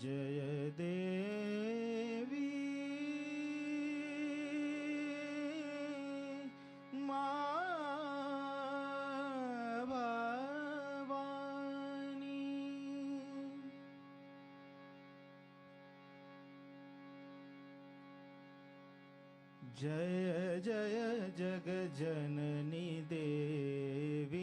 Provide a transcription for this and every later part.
जय देवी जय जय जगजननी देवी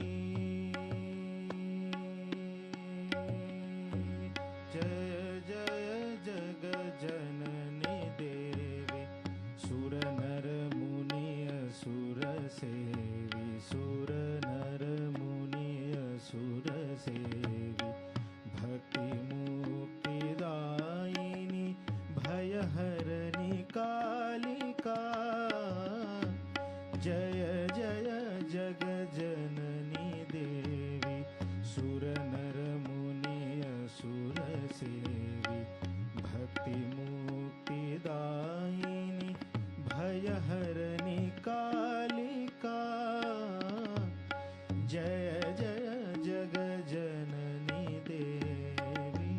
जय जय जगजननी देवी सुर नर मुनि असुर सेवी सुर नर मुनि असुर सेवी भक्ति मुक्तिदायिनी भयहरणी कालिका जय जय जगजननी देवी सुर नर मुनि असुर सेवी भक्ति मुक्तिदायिनी भयहरणी कालिका जय जय जगजननी देवी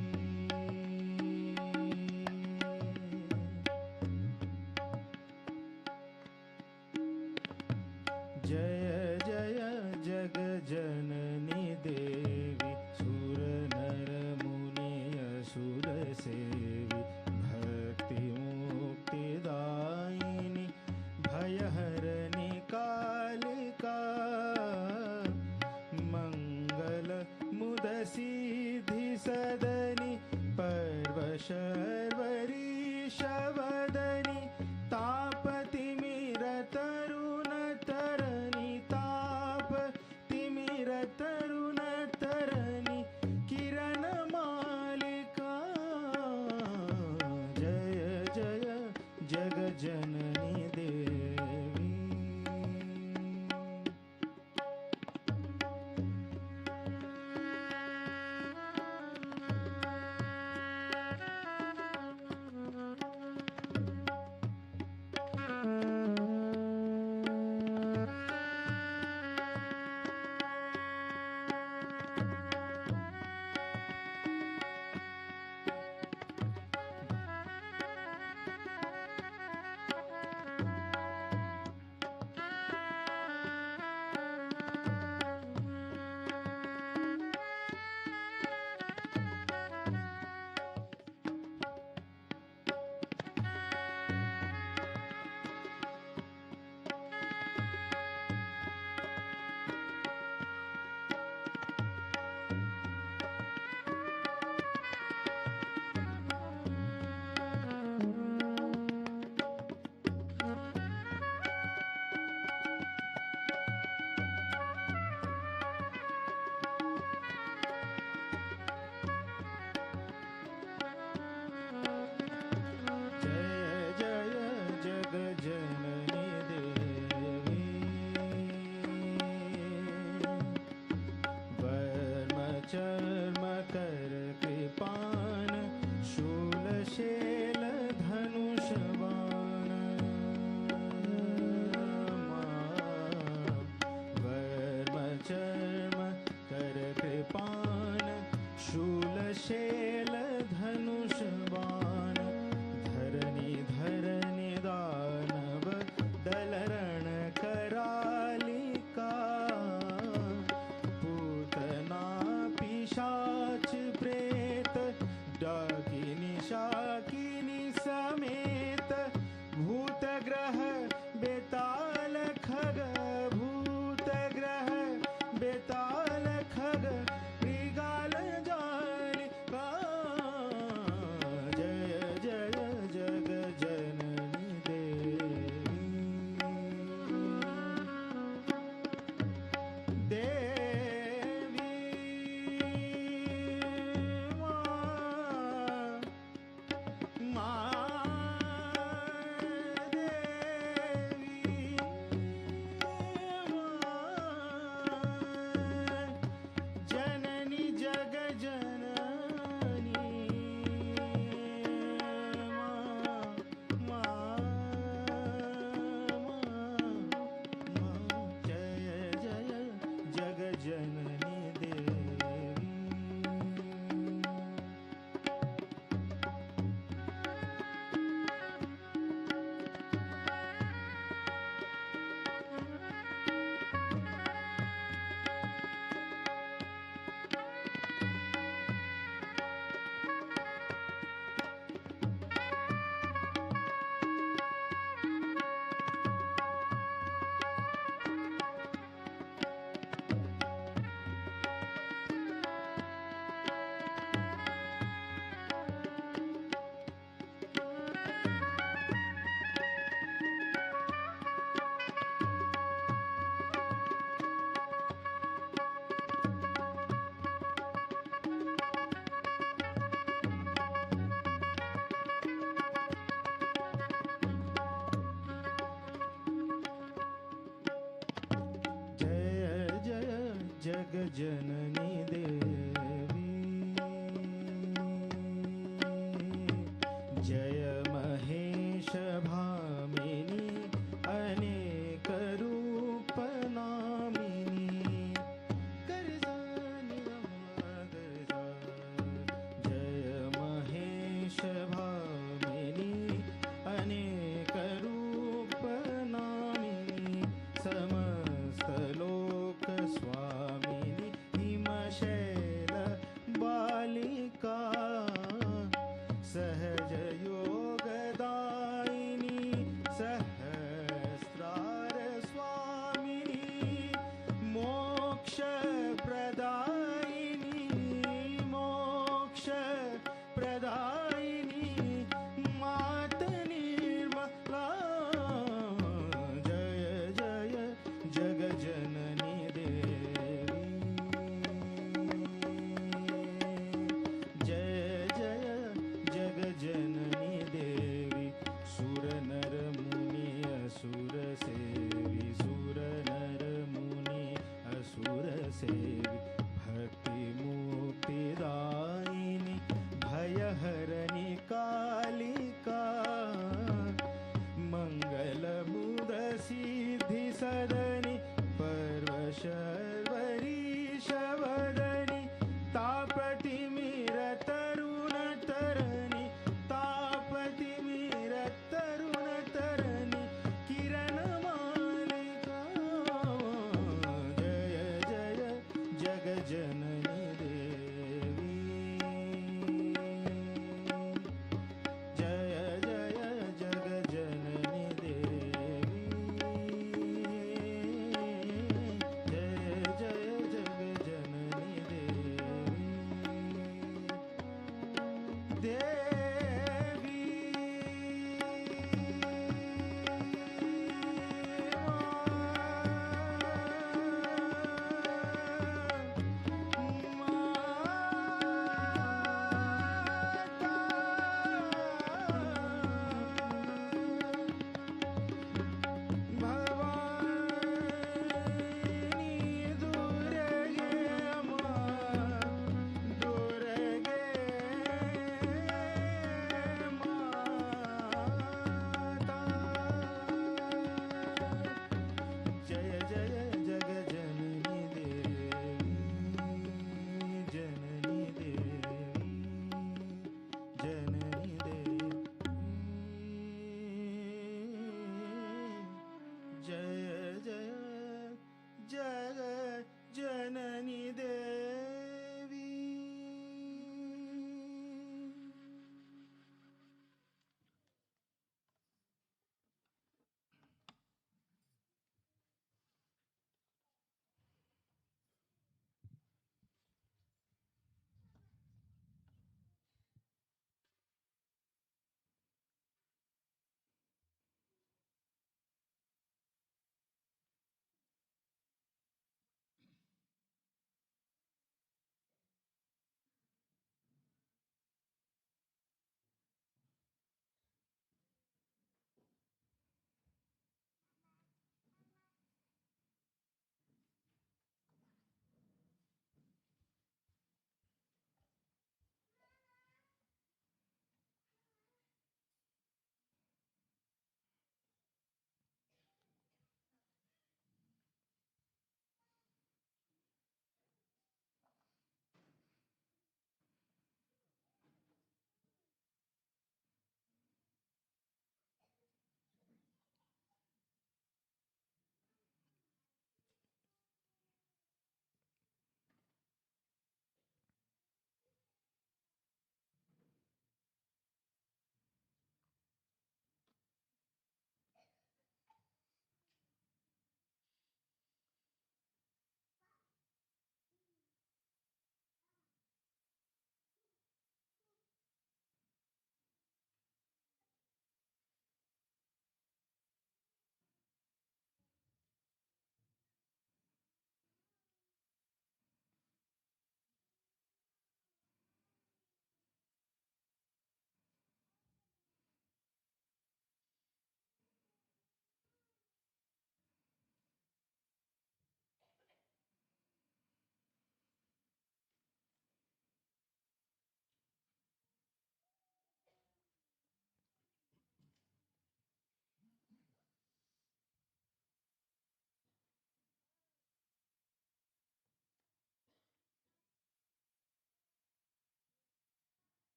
जय जय जगजननी देवी सुर नर मुनि असुर सेवी भक्ति मुक्तिदायिनी भयहरणी कालिका मंगल मुद सिद्धि सदनी पर्वशर्वरी शवदनी तापति मीर तरुण तरणी जगजननी देवी जय महेश भामिनी अनेक रूप नामिनी गर्जा निरमा गर्जा जय महेश भामिनी अनेक रूप नामिनी समस्त लोक स्वामिनी हिमशैल बालिका सहज योगदायिनी सहस्रार स्वामिनी मोक्ष प्रदायिनी मोक्ष प्रदायिनी मात निर्मला जय जय जगजननी देवी जय जय जगजननी देवी सुर नर मुनि असुर सेवी सुर नर मुनि असुर सेवी भक्ति मुक्तिदायिनी भयहरणी कालिका मंगल मुद सिद्धि सदनी पर्वशर्वरी शवदनी तापति मीर तरुण तरणी तापति मीर तरुण तरणी किरण मालिका जय जय जगजननी देवी जय जय जगजननी देवी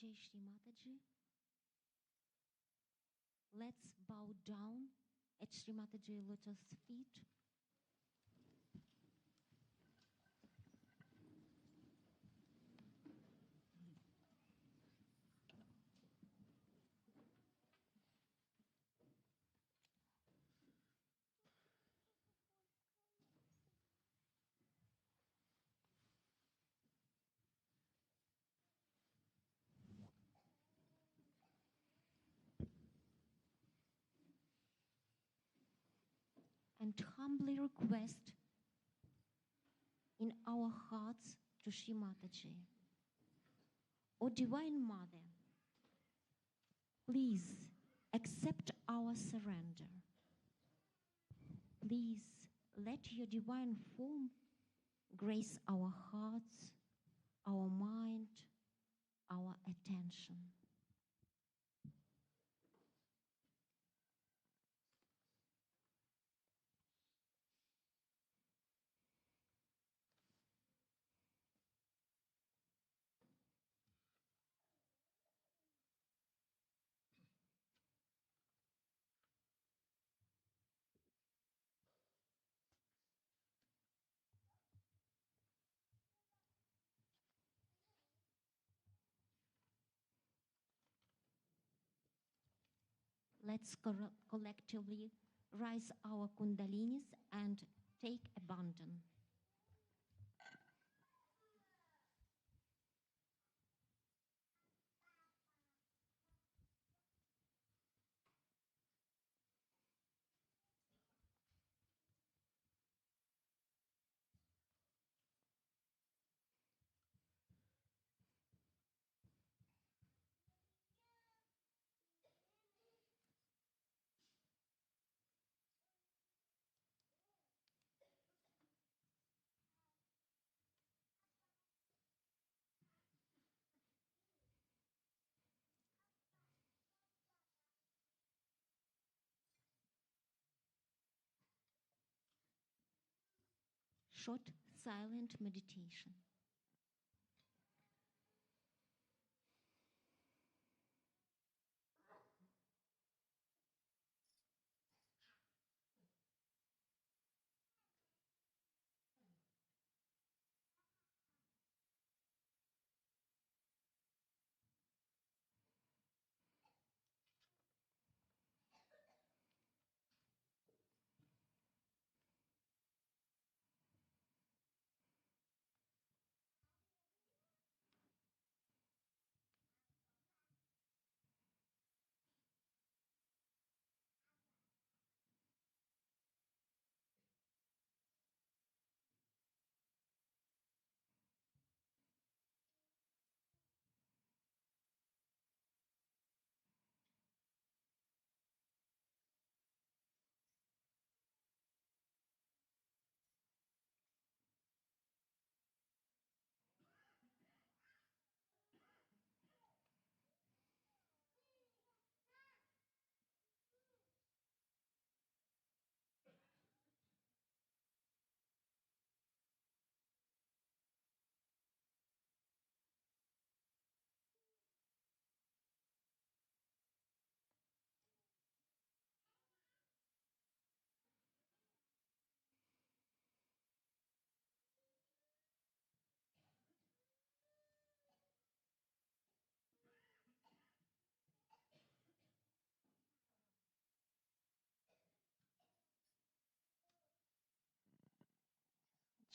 Jai Shri Mataji. Let's bow down at Shri Mataji Lotus Feet. And humbly request in our hearts to Shri Mataji. O Divine Mother, please accept our surrender. Please let your divine form grace our hearts, our mind, our attention. Let's collectively rise our kundalinis and take abandon. Short silent meditation.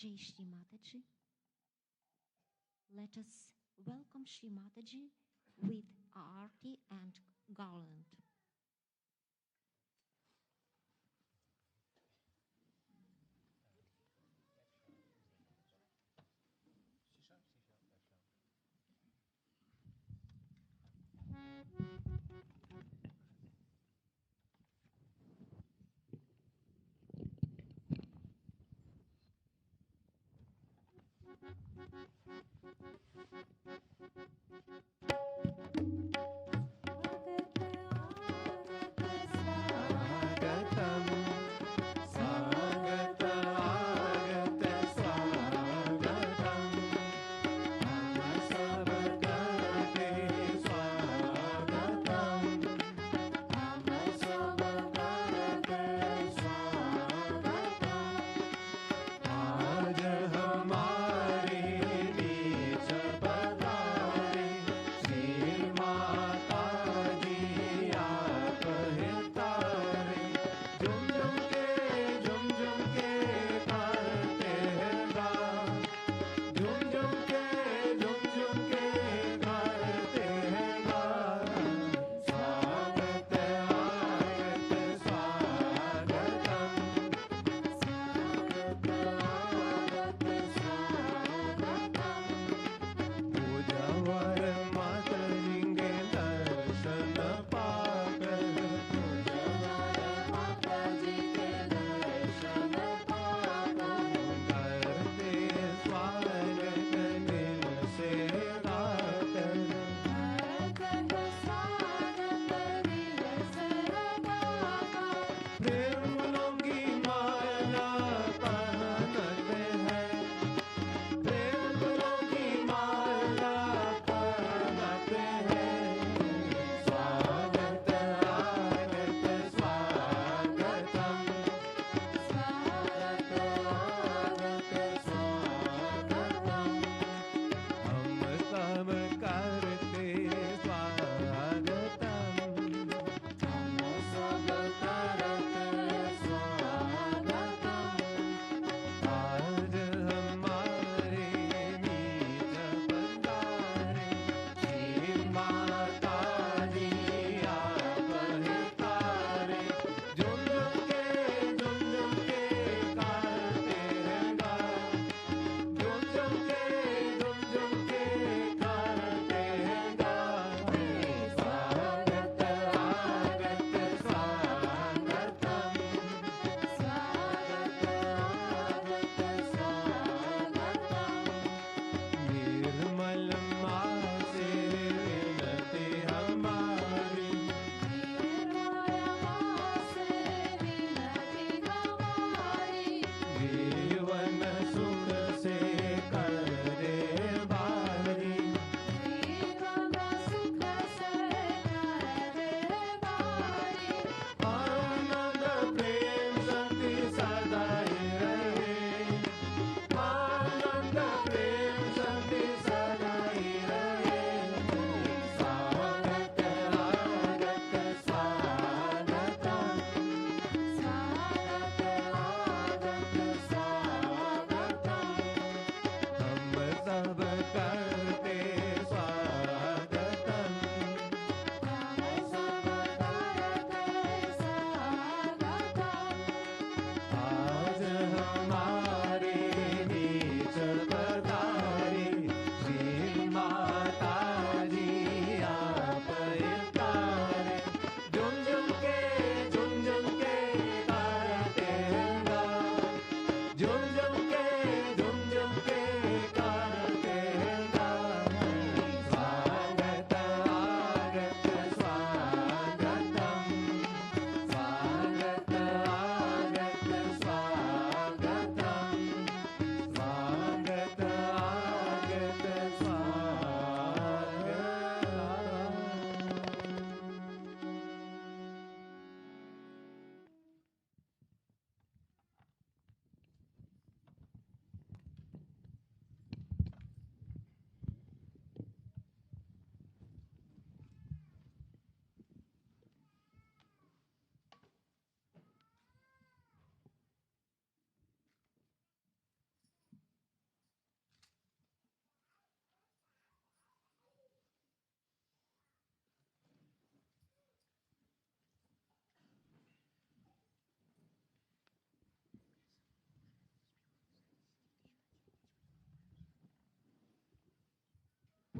Jai Shri Mataji. Let us welcome Shri Mataji with Aarti and garland. Thank you.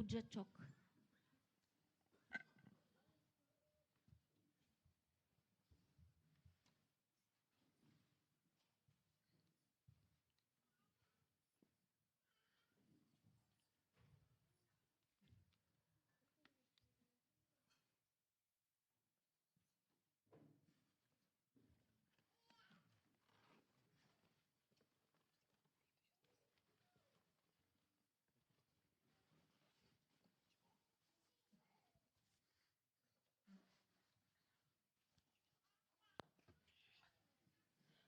Puja Talk.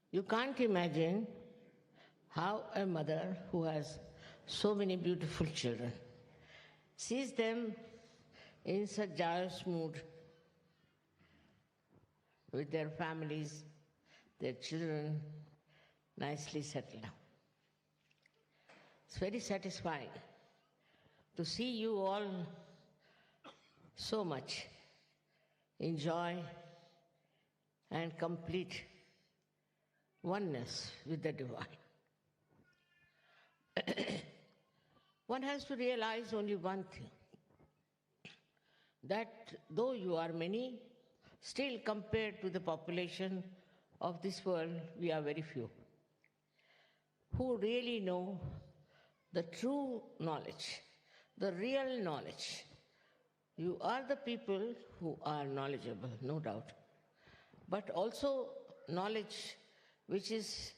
You can't imagine how a mother who has so many beautiful children sees them in such joyous mood with their families, their children nicely settled down. It's very satisfying to see you all so much in joy and complete oneness with the divine. One has to realize only one thing, that though you are many, still compared to the population of this world, we are very few who really know the true knowledge, the real knowledge. You are the people who are knowledgeable, no doubt, but also knowledge which is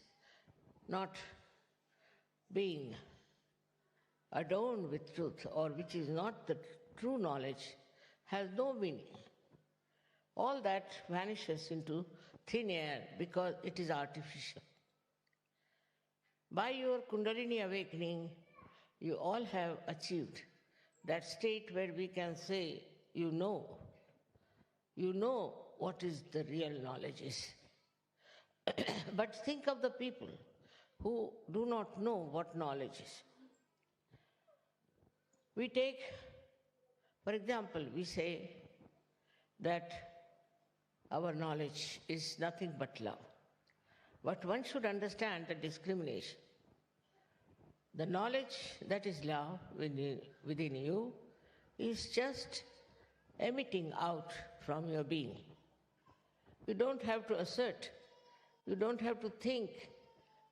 not being adorned with truth, or which is not the true knowledge, has no meaning. All that vanishes into thin air because it is artificial. By your Kundalini awakening, you all have achieved that state where we can say, you know what is the real knowledge is. But think of the people who do not know what knowledge is. We take, for example, we say that our knowledge is nothing but love. But one should understand the discrimination. The knowledge that is love within you is just emitting out from your being. You don't have to assert, you don't have to think,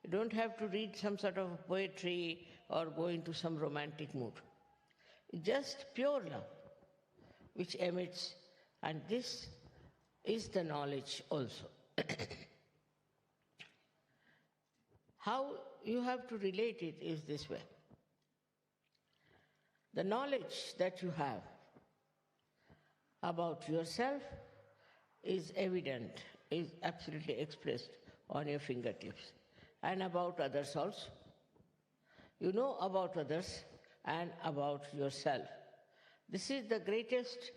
you don't have to read some sort of poetry or go into some romantic mood. Just pure love, which emits, and this is the knowledge also. How you have to relate it is this way. The knowledge that you have about yourself is evident, is absolutely expressed on your fingertips, and about others also. You know about others and about yourself. This is the greatest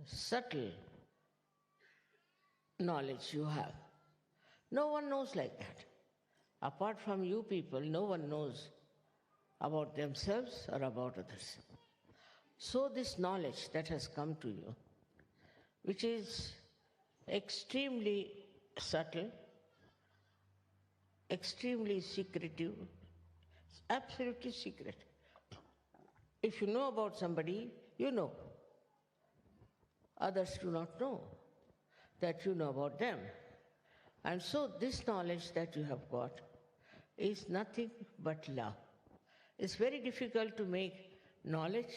subtle knowledge you have. No one knows like that. Apart from you people, no one knows about themselves or about others. So this knowledge that has come to you, which is extremely subtle, extremely secretive, absolutely secret. If you know about somebody, you know. Others do not know that you know about them. And so this knowledge that you have got is nothing but love. It's very difficult to make knowledge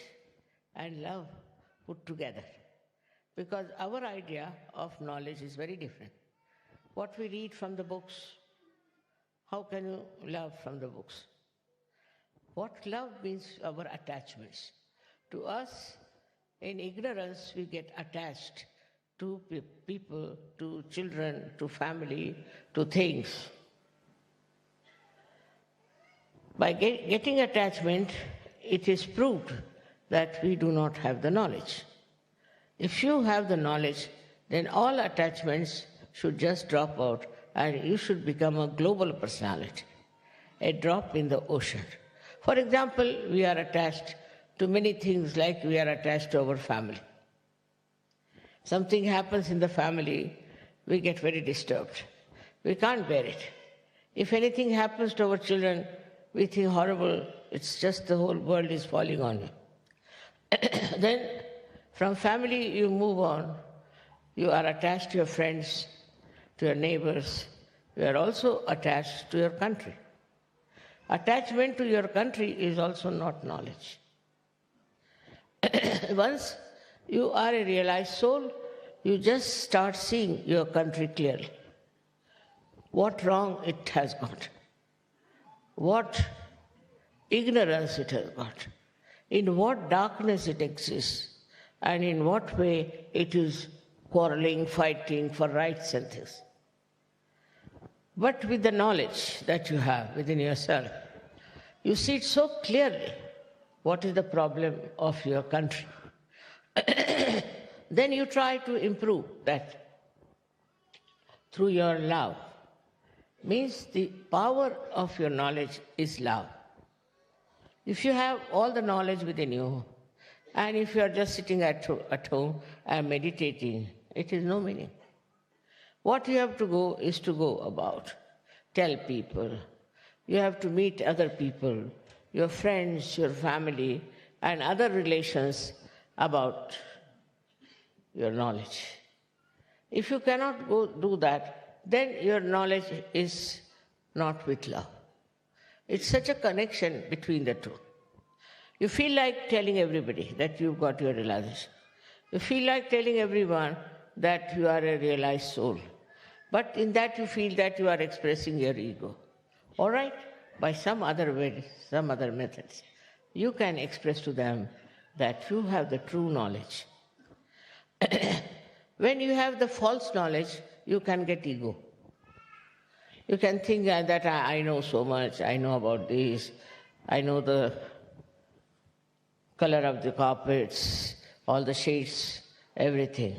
and love put together, because our idea of knowledge is very different. What we read from the books, how can you love from the books? What love means, our attachments. To us, in ignorance, we get attached to people, to children, to family, to things. By getting attachment, it is proved that we do not have the knowledge. If you have the knowledge, then all attachments should just drop out and you should become a global personality, a drop in the ocean. For example, we are attached to many things, like we are attached to our family. Something happens in the family, we get very disturbed. We can't bear it. If anything happens to our children, we think horrible It's just the whole world is falling on you. Then from family you move on. You are attached to your friends, to your neighbors. You are also attached to your country. Attachment to your country is also not knowledge. Once you are a realized soul, you just start seeing your country clearly. What wrong it has got, what ignorance it has got, in what darkness it exists, and in what way it is quarreling, fighting for rights and things. But with the knowledge that you have within yourself, you see it so clearly what is the problem of your country. Then you try to improve that through your love. Means the power of your knowledge is love. If you have all the knowledge within you, and if you are just sitting at home and meditating, it is no meaning. What you have to go is to go about, tell people. You have to meet other people, your friends, your family, and other relations about your knowledge. If you cannot go do that, then your knowledge is not with love. It's such a connection between the two. You feel like telling everybody that you've got your realization. You feel like telling everyone that you are a realized soul. But in that you feel that you are expressing your ego. All right, by some other way, some other methods, you can express to them that you have the true knowledge. When you have the false knowledge, you can get ego. You can think that I know so much, I know about this, I know the color of the carpets, all the shades, everything.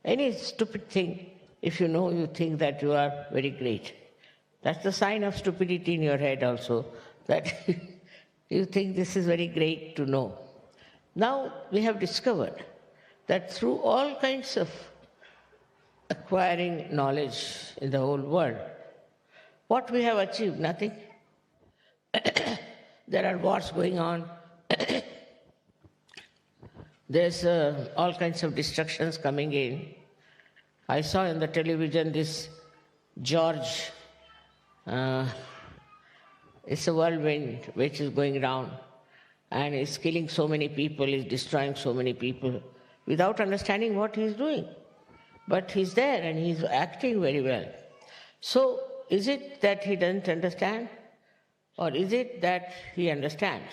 Any stupid thing, if you know, you think that you are very great. That's the sign of stupidity in your head also, that you think this is very great to know. Now we have discovered that through all kinds of acquiring knowledge in the whole world, what we have achieved? Nothing. There are wars going on. There's all kinds of destructions coming in. I saw in the television this George, it's a whirlwind which is going around and is killing so many people, is destroying so many people without understanding what he's doing. But he's there and he's acting very well. So is it that he doesn't understand? Or is it that he understands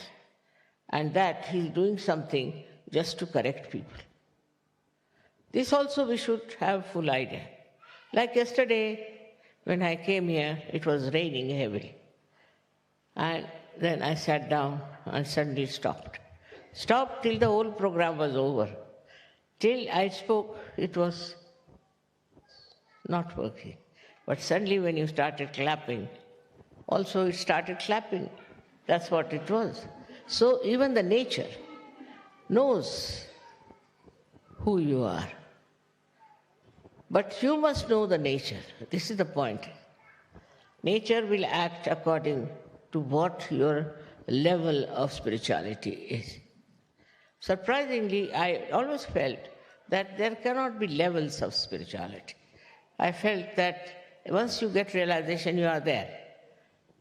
and that he's doing something just to correct people? This also we should have full idea. Like yesterday, when I came here, it was raining heavily. And then I sat down and suddenly stopped. Stopped till the whole program was over. Till I spoke, it was not working. But suddenly when you started clapping, also it started clapping. That's what it was. So even the nature knows who you are. But you must know the nature. This is the point. Nature will act according to what your level of spirituality is. Surprisingly, I always felt that there cannot be levels of spirituality. I felt that once you get realization, you are there.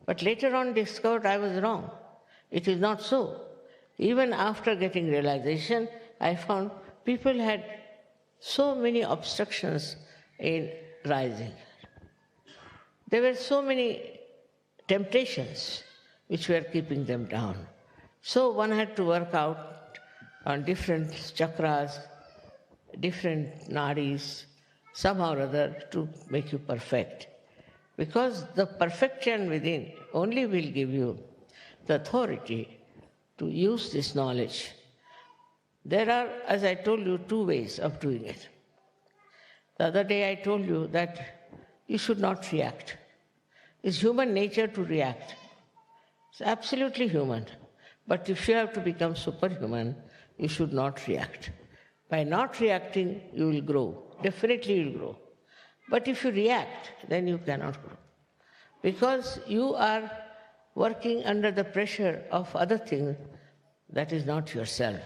But later on discovered I was wrong. It is not so. Even after getting realization, I found people had so many obstructions in rising. There were so many temptations which were keeping them down. So one had to work out on different chakras, different nadis, somehow or other to make you perfect. Because the perfection within only will give you the authority to use this knowledge. There are, as I told you, two ways of doing it. The other day I told you that you should not react. It's human nature to react. It's absolutely human. But if you have to become superhuman, you should not react. By not reacting, you will grow. Definitely you will grow. But if you react, then you cannot grow. Because you are working under the pressure of other things that is not yourself.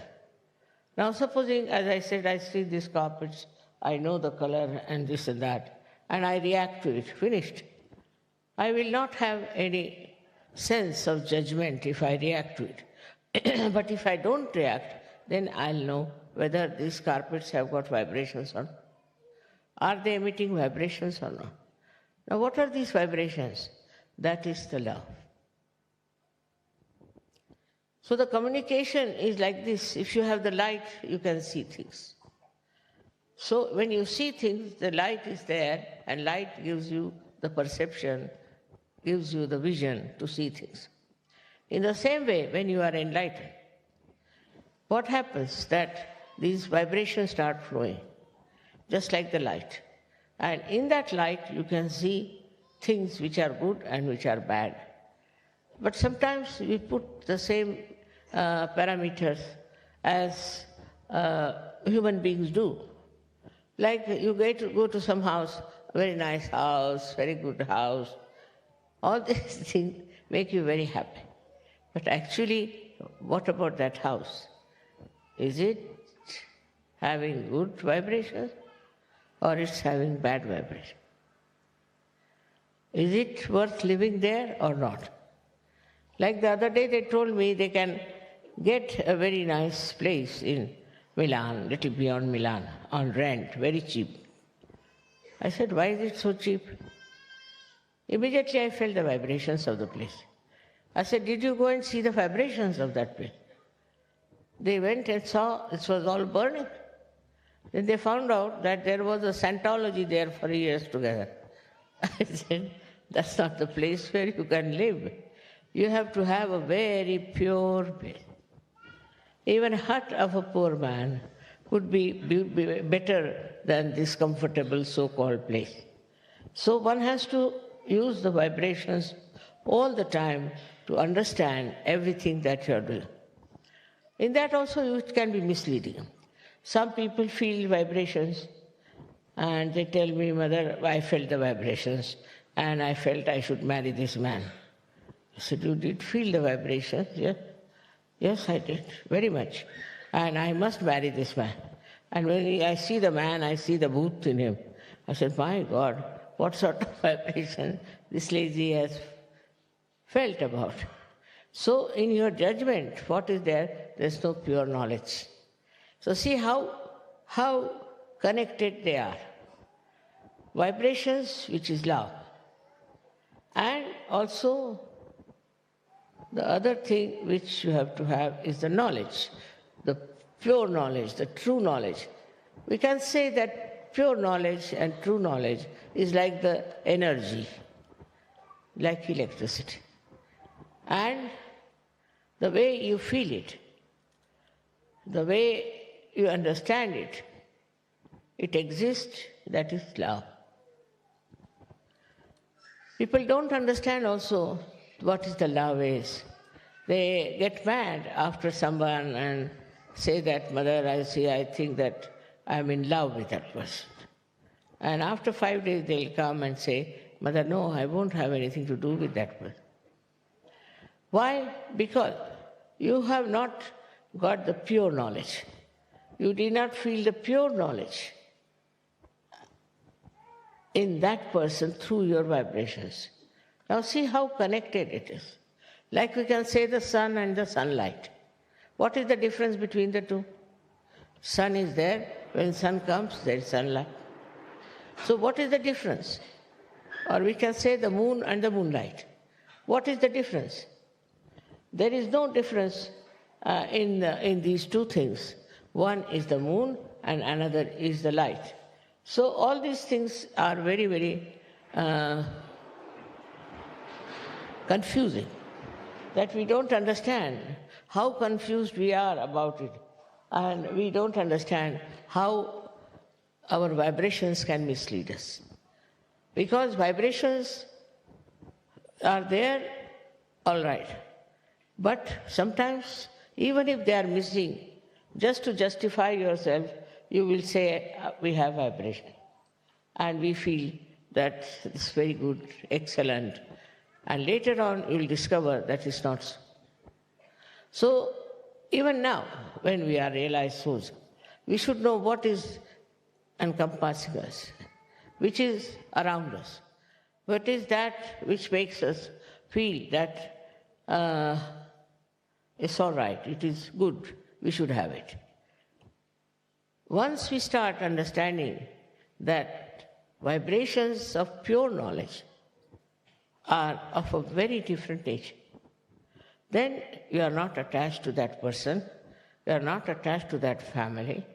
Now supposing, as I said, I see these carpets, I know the color and this and that, and I react to it, finished. I will not have any sense of judgment if I react to it. But if I don't react, then I'll know whether these carpets have got vibrations or not. Are they emitting vibrations or not? Now what are these vibrations? That is the love. So the communication is like this. If you have the light, you can see things. So when you see things, the light is there, and light gives you the perception, gives you the vision to see things. In the same way, when you are enlightened, what happens? That these vibrations start flowing, just like the light. And in that light, you can see things which are good and which are bad. But sometimes we put the same parameters as human beings do. Like you go to some house, very nice house, very good house. All these things make you very happy. But actually, what about that house? Is it having good vibrations or it's having bad vibrations? Is it worth living there or not? Like the other day they told me they can get a very nice place in Milan, little beyond Milan, on rent, very cheap. I said, why is it so cheap? Immediately I felt the vibrations of the place. I said, did you go and see the vibrations of that place? They went and saw it was all burning. Then they found out that there was a Scientology there for years together. I said, that's not the place where you can live. You have to have a very pure place. Even a hut of a poor man would be better than this comfortable so-called place. So one has to use the vibrations all the time to understand everything that you are doing. In that also it can be misleading. Some people feel vibrations and they tell me, Mother, I felt the vibrations and I felt I should marry this man. I said, you did feel the vibrations? Yes. Yes, I did, very much. And I must marry this man. And when I see the man, I see the booth in him. I said, my God, what sort of vibration this lady has felt about. So in your judgment, what is there? There's no pure knowledge. So see how connected they are. Vibrations, which is love. And also the other thing which you have to have is the knowledge, the pure knowledge, the true knowledge. We can say that pure knowledge and true knowledge is like the energy, like electricity. And the way you feel it, the way you understand it, it exists, that is love. People don't understand also what is the love is. They get mad after someone and say that, Mother, I think that I'm in love with that person. And after 5 days they'll come and say, Mother, no, I won't have anything to do with that person. Why? Because you have not got the pure knowledge. You did not feel the pure knowledge in that person through your vibrations. Now see how connected it is. Like we can say the sun and the sunlight. What is the difference between the two? Sun is there. When sun comes, there is sunlight. So what is the difference? Or we can say the moon and the moonlight. What is the difference? There is no difference in these two things. One is the moon and another is the light. So all these things are very, very confusing, that we don't understand how confused we are about it, and we don't understand how our vibrations can mislead us. Because vibrations are there, all right, but sometimes even if they are missing, just to justify yourself, you will say, we have vibration. And we feel that it's very good, excellent, And later on, you will discover that is not so. So, even now, when we are realized souls, we should know what is encompassing us, which is around us, what is that which makes us feel that it's all right, it is good, we should have it. Once we start understanding that vibrations of pure knowledge are of a very different nature, then you are not attached to that person, you are not attached to that family,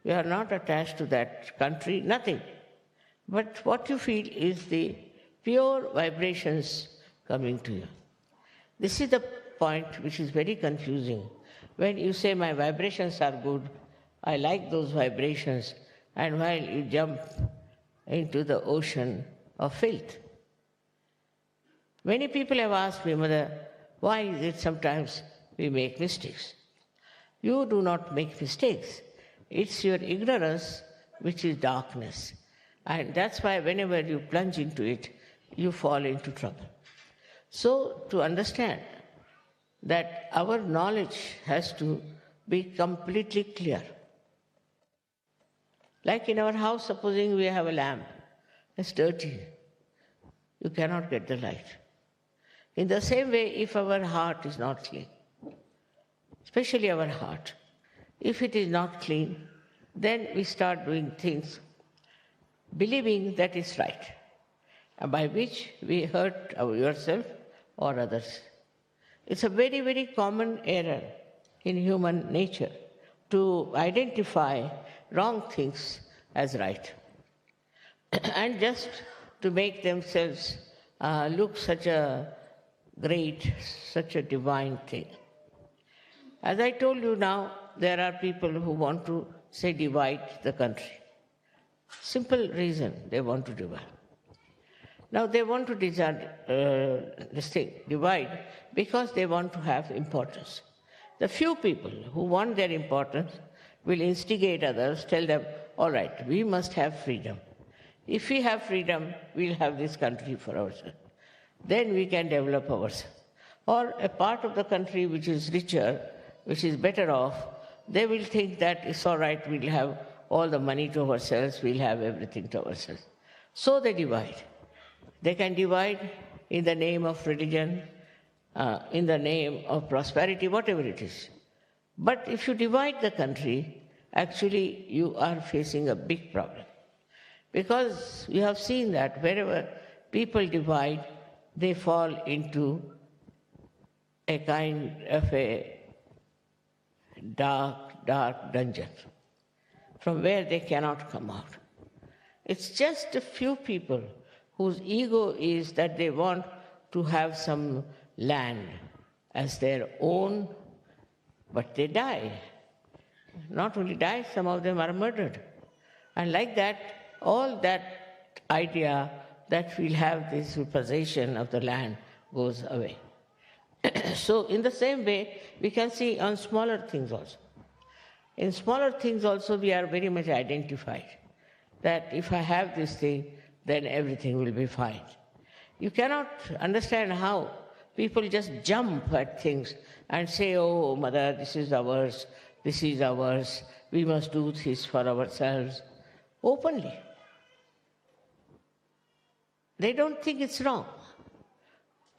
you are not attached to that country, nothing. But what you feel is the pure vibrations coming to you. This is the point which is very confusing. When you say, my vibrations are good, I like those vibrations, and while you jump into the ocean of filth. Many people have asked me, Mother, why is it sometimes we make mistakes? You do not make mistakes. It's your ignorance which is darkness. And that's why whenever you plunge into it, you fall into trouble. So to understand that our knowledge has to be completely clear. Like in our house, supposing we have a lamp, it's dirty. You cannot get the light. In the same way, if our heart is not clean, especially our heart, if it is not clean, then we start doing things believing that is right, and by which we hurt ourselves or others. It's a very, very common error in human nature to identify wrong things as right and just to make themselves look such a great, such a divine thing. As I told you now, there are people who want to, say, divide the country. Simple reason they want to divide. Now they want to divide because they want to have importance. The few people who want their importance will instigate others, tell them, all right, we must have freedom. If we have freedom, we'll have this country for ourselves. Then we can develop ourselves. Or a part of the country which is richer, which is better off, they will think that it's all right, we'll have all the money to ourselves, we'll have everything to ourselves. So they divide. They can divide in the name of religion, in the name of prosperity, whatever it is. But if you divide the country, actually you are facing a big problem. Because you have seen that wherever people divide, they fall into a kind of a dark, dark dungeon from where they cannot come out. It's just a few people whose ego is that they want to have some land as their own, but they die. Not only die, some of them are murdered. And like that, all that idea that we'll have this possession of the land goes away. So in the same way, we can see on smaller things also. In smaller things also, we are very much identified that if I have this thing, then everything will be fine. You cannot understand how people just jump at things and say, oh, Mother, this is ours, we must do this for ourselves, openly. They don't think it's wrong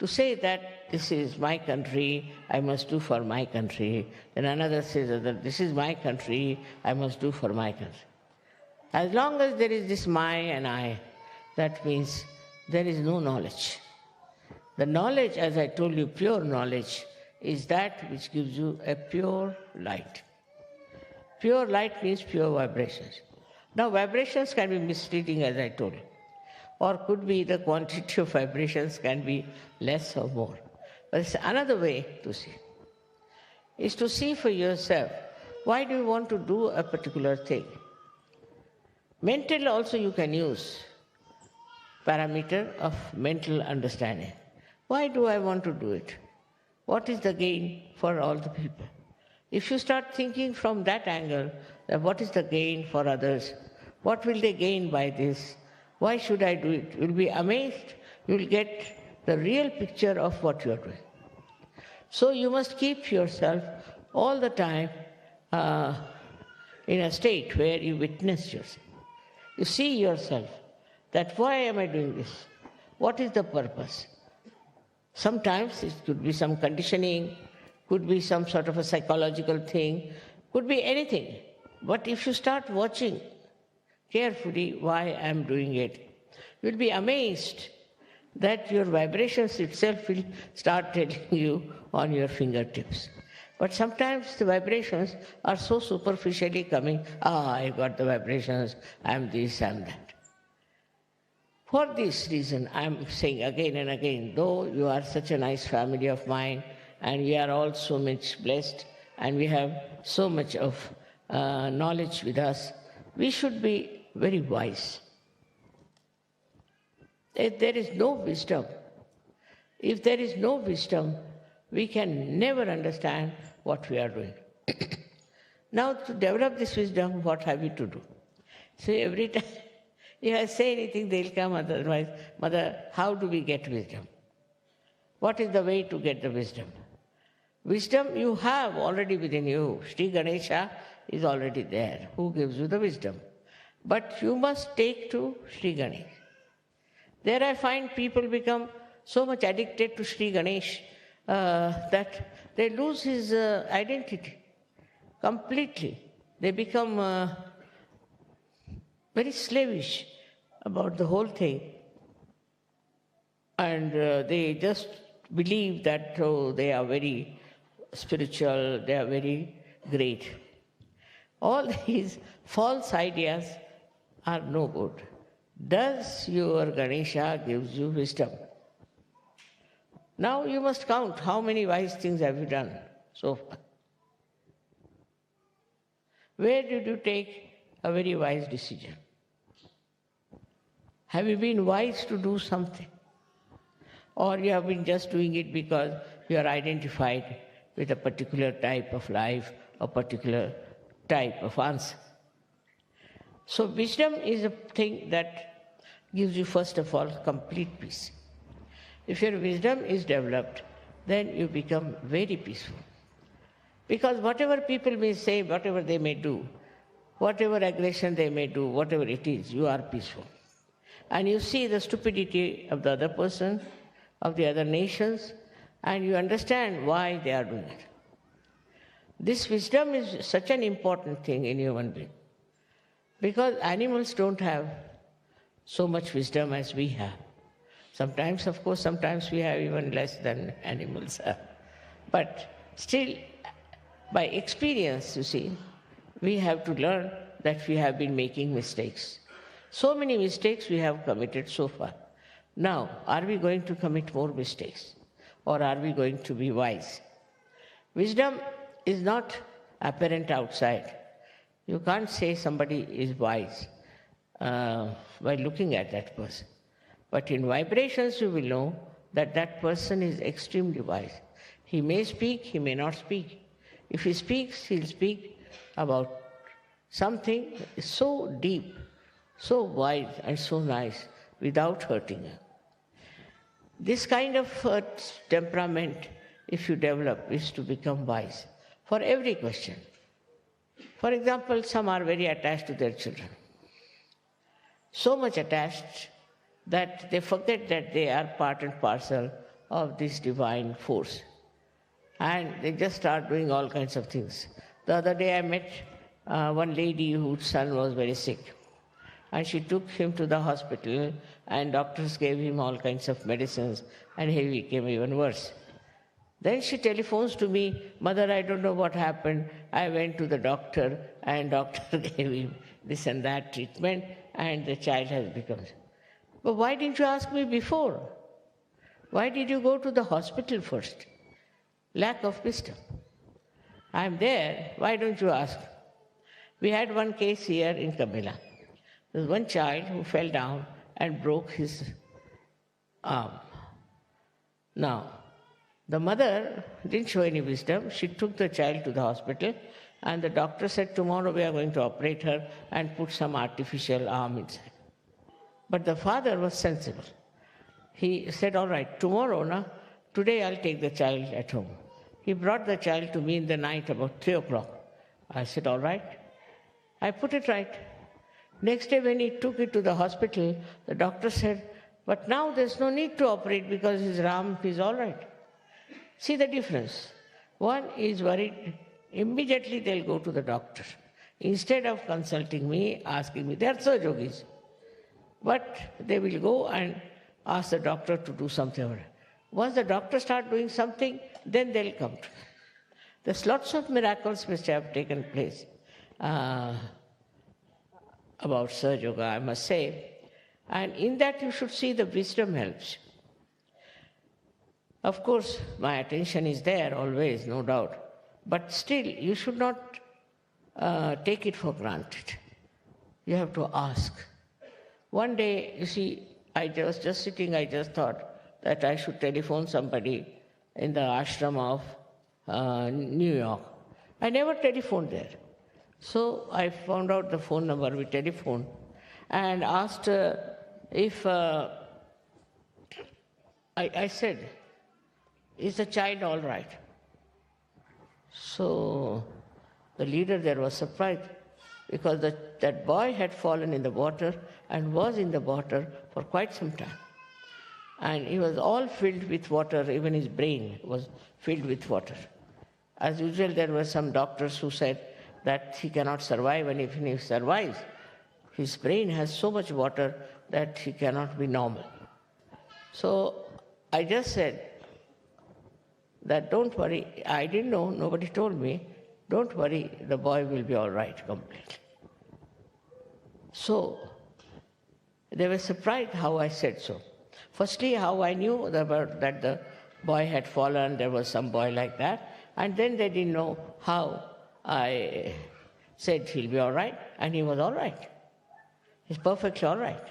to say that this is my country, I must do for my country. Then another says that this is my country, I must do for my country. As long as there is this my and I, that means there is no knowledge. The knowledge, as I told you, pure knowledge, is that which gives you a pure light. Pure light means pure vibrations. Now vibrations can be misleading, as I told you, or could be the quantity of vibrations can be less or more. But it's another way to see. Is to see for yourself, why do you want to do a particular thing? Mental also you can use parameter of mental understanding. Why do I want to do it? What is the gain for all the people? If you start thinking from that angle, that what is the gain for others? What will they gain by this? Why should I do it? You'll be amazed. You'll get the real picture of what you are doing. So you must keep yourself all the time in a state where you witness yourself. You see yourself that why am I doing this? What is the purpose? Sometimes it could be some conditioning, could be some sort of a psychological thing, could be anything. But if you start watching carefully why I am doing it, you'll be amazed that your vibrations itself will start telling you on your fingertips. But sometimes the vibrations are so superficially coming, I got the vibrations, I'm this, I'm that. For this reason, I'm saying again and again, though you are such a nice family of mine, and we are all so much blessed, and we have so much of knowledge with us, we should be very wise. If there is no wisdom, we can never understand what we are doing. Now, to develop this wisdom, what have you to do? So every time if I say anything, they'll come otherwise, Mother, how do we get wisdom? What is the way to get the wisdom? Wisdom you have already within you. Shri Ganesha is already there, who gives you the wisdom. But you must take to Shri Ganesh. There I find people become so much addicted to Shri Ganesh that they lose his identity completely. They become very slavish about the whole thing. And they just believe that they are very spiritual, they are very great. All these false ideas are no good. Does your Ganesha gives you wisdom? Now you must count how many wise things have you done so far. Where did you take a very wise decision? Have you been wise to do something? Or you have been just doing it because you are identified with a particular type of life, a particular type of answer? So wisdom is a thing that gives you, first of all, complete peace. If your wisdom is developed, then you become very peaceful. Because whatever people may say, whatever they may do, whatever aggression they may do, whatever it is, you are peaceful. And you see the stupidity of the other person, of the other nations, and you understand why they are doing it. This wisdom is such an important thing in human being. Because animals don't have so much wisdom as we have. Sometimes, of course, sometimes we have even less than animals have. But still, by experience, you see, we have to learn that we have been making mistakes. So many mistakes we have committed so far. Now, are we going to commit more mistakes? Or are we going to be wise? Wisdom is not apparent outside. You can't say somebody is wise by looking at that person. But in vibrations, you will know that that person is extremely wise. He may speak, he may not speak. If he speaks, he'll speak about something so deep, so wise, and so nice, without hurting her. This kind of temperament, if you develop, is to become wise for every question. For example, some are very attached to their children. So much attached that they forget that they are part and parcel of this divine force. And they just start doing all kinds of things. The other day I met one lady whose son was very sick. And she took him to the hospital, and doctors gave him all kinds of medicines, and he became even worse. Then she telephones to me, Mother, I don't know what happened. I went to the doctor, and doctor gave him this and that treatment, and the child has become. But why didn't you ask me before? Why did you go to the hospital first? Lack of wisdom. I'm there, why don't you ask? We had one case here in Cabella. There was one child who fell down and broke his arm. Now, the mother didn't show any wisdom. She took the child to the hospital, and the doctor said, tomorrow we are going to operate her and put some artificial arm inside. But the father was sensible. He said, all right, tomorrow, today I'll take the child at home. He brought the child to me in the night about 3 o'clock. I said, all right. I put it right. Next day when he took it to the hospital, the doctor said, but now there's no need to operate because his Ram is all right. See the difference. One is worried, immediately they'll go to the doctor. Instead of consulting me, asking me, they are so yogis. But they will go and ask the doctor to do something. Once the doctor starts doing something, then they'll come to me. There's lots of miracles which have taken place about Sahaja Yoga, I must say. And in that you should see the wisdom helps. Of course, my attention is there always, no doubt. But still, you should not take it for granted. You have to ask. One day, you see, I was just sitting, I just thought that I should telephone somebody in the ashram of New York. I never telephoned there. So I found out the phone number, we telephoned, and asked if, I said, is the child all right? So the leader there was surprised because that boy had fallen in the water and was in the water for quite some time. And he was all filled with water, even his brain was filled with water. As usual, there were some doctors who said that he cannot survive, and if he survives, his brain has so much water that he cannot be normal. So I just said that don't worry, I didn't know, nobody told me, don't worry, the boy will be all right completely. So they were surprised how I said so. Firstly, how I knew that the boy had fallen, there was some boy like that, and then they didn't know how I said he'll be all right, and he was all right. He's perfectly all right.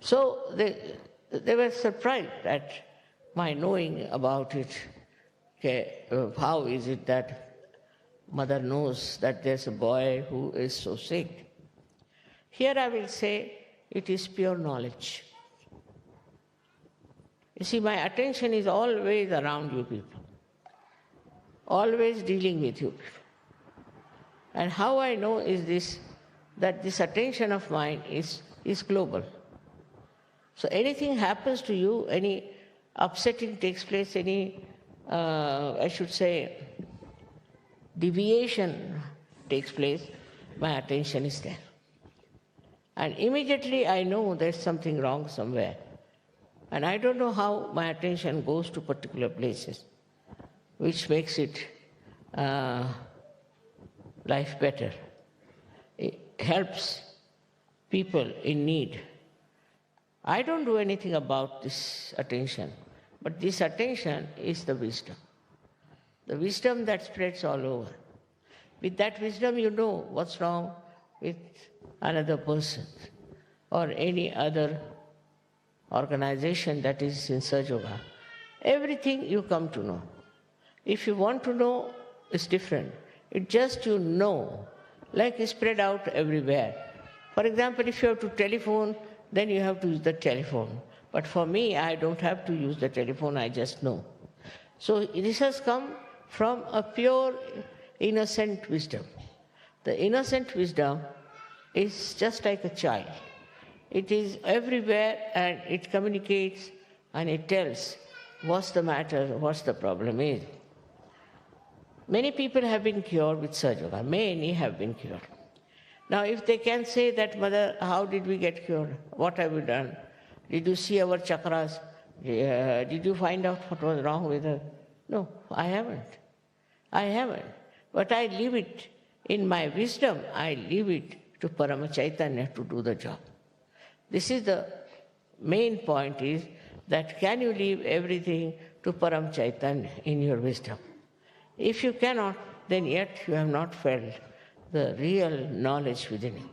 So they were surprised at my knowing about it. Okay, how is it that mother knows that there's a boy who is so sick? Here I will say it is pure knowledge. You see, my attention is always around you people, always dealing with you people. And how I know is this, that this attention of mine is global. So anything happens to you, any upsetting takes place, any, I should say, deviation takes place, my attention is there. And immediately I know there's something wrong somewhere. And I don't know how my attention goes to particular places, which makes it life better. It helps people in need. I don't do anything about this attention, but this attention is the wisdom that spreads all over. With that wisdom, you know what's wrong with another person or any other organization that is in Sahaja Yoga. Everything you come to know. If you want to know, it's different. It just you know, like it's spread out everywhere. For example, if you have to telephone, then you have to use the telephone. But for me, I don't have to use the telephone, I just know. So this has come from a pure, innocent wisdom. The innocent wisdom is just like a child. It is everywhere and it communicates and it tells what's the matter, what's the problem is. Many people have been cured with Sahaja Yoga. Many have been cured. Now, if they can say that, Mother, how did we get cured? What have we done? Did you see our chakras? Did you find out what was wrong with us? No, I haven't. I haven't. But I leave it in my wisdom. I leave it to Paramchaitanya to do the job. This is the main point, is that can you leave everything to Paramchaitanya in your wisdom? If you cannot, then yet you have not felt the real knowledge within you.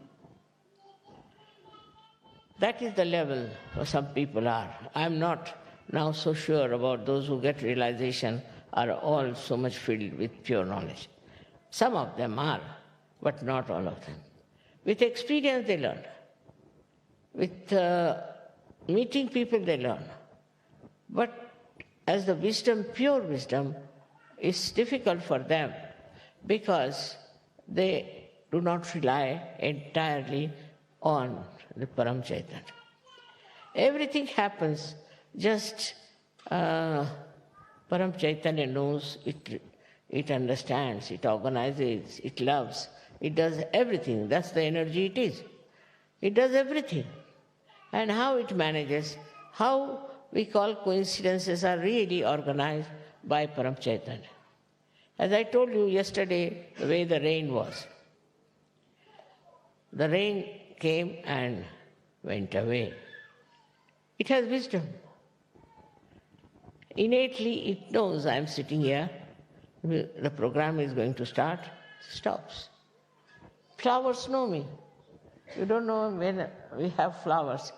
That is the level where some people are. I'm not now so sure about those who get realization are all so much filled with pure knowledge. Some of them are, but not all of them. With experience they learn. With meeting people they learn. But as the wisdom, pure wisdom, is difficult for them because they do not rely entirely on the Paramchaitanya. Everything happens just Paramchaitanya knows, it understands, it organizes, it loves, it does everything. That's the energy it is. It does everything. And how it manages, how we call coincidences are really organized by Paramchaitanya. As I told you yesterday, the way the rain was. The rain came and went away. It has wisdom. Innately, it knows I am sitting here, the program is going to start, stops. Flowers know me. You don't know when we have flowers.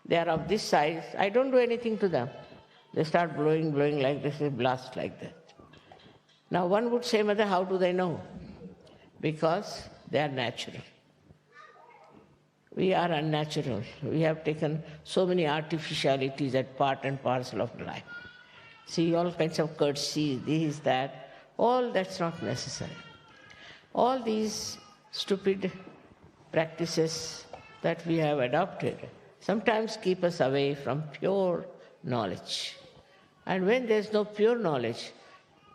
They are of this size. I don't do anything to them. They start blowing like this, they blast like that. Now one would say, Mother, how do they know? Because they are natural. We are unnatural. We have taken so many artificialities as part and parcel of life. See, all kinds of courtesy, this, that, all that's not necessary. All these stupid practices that we have adopted sometimes keep us away from pure knowledge. And when there's no pure knowledge,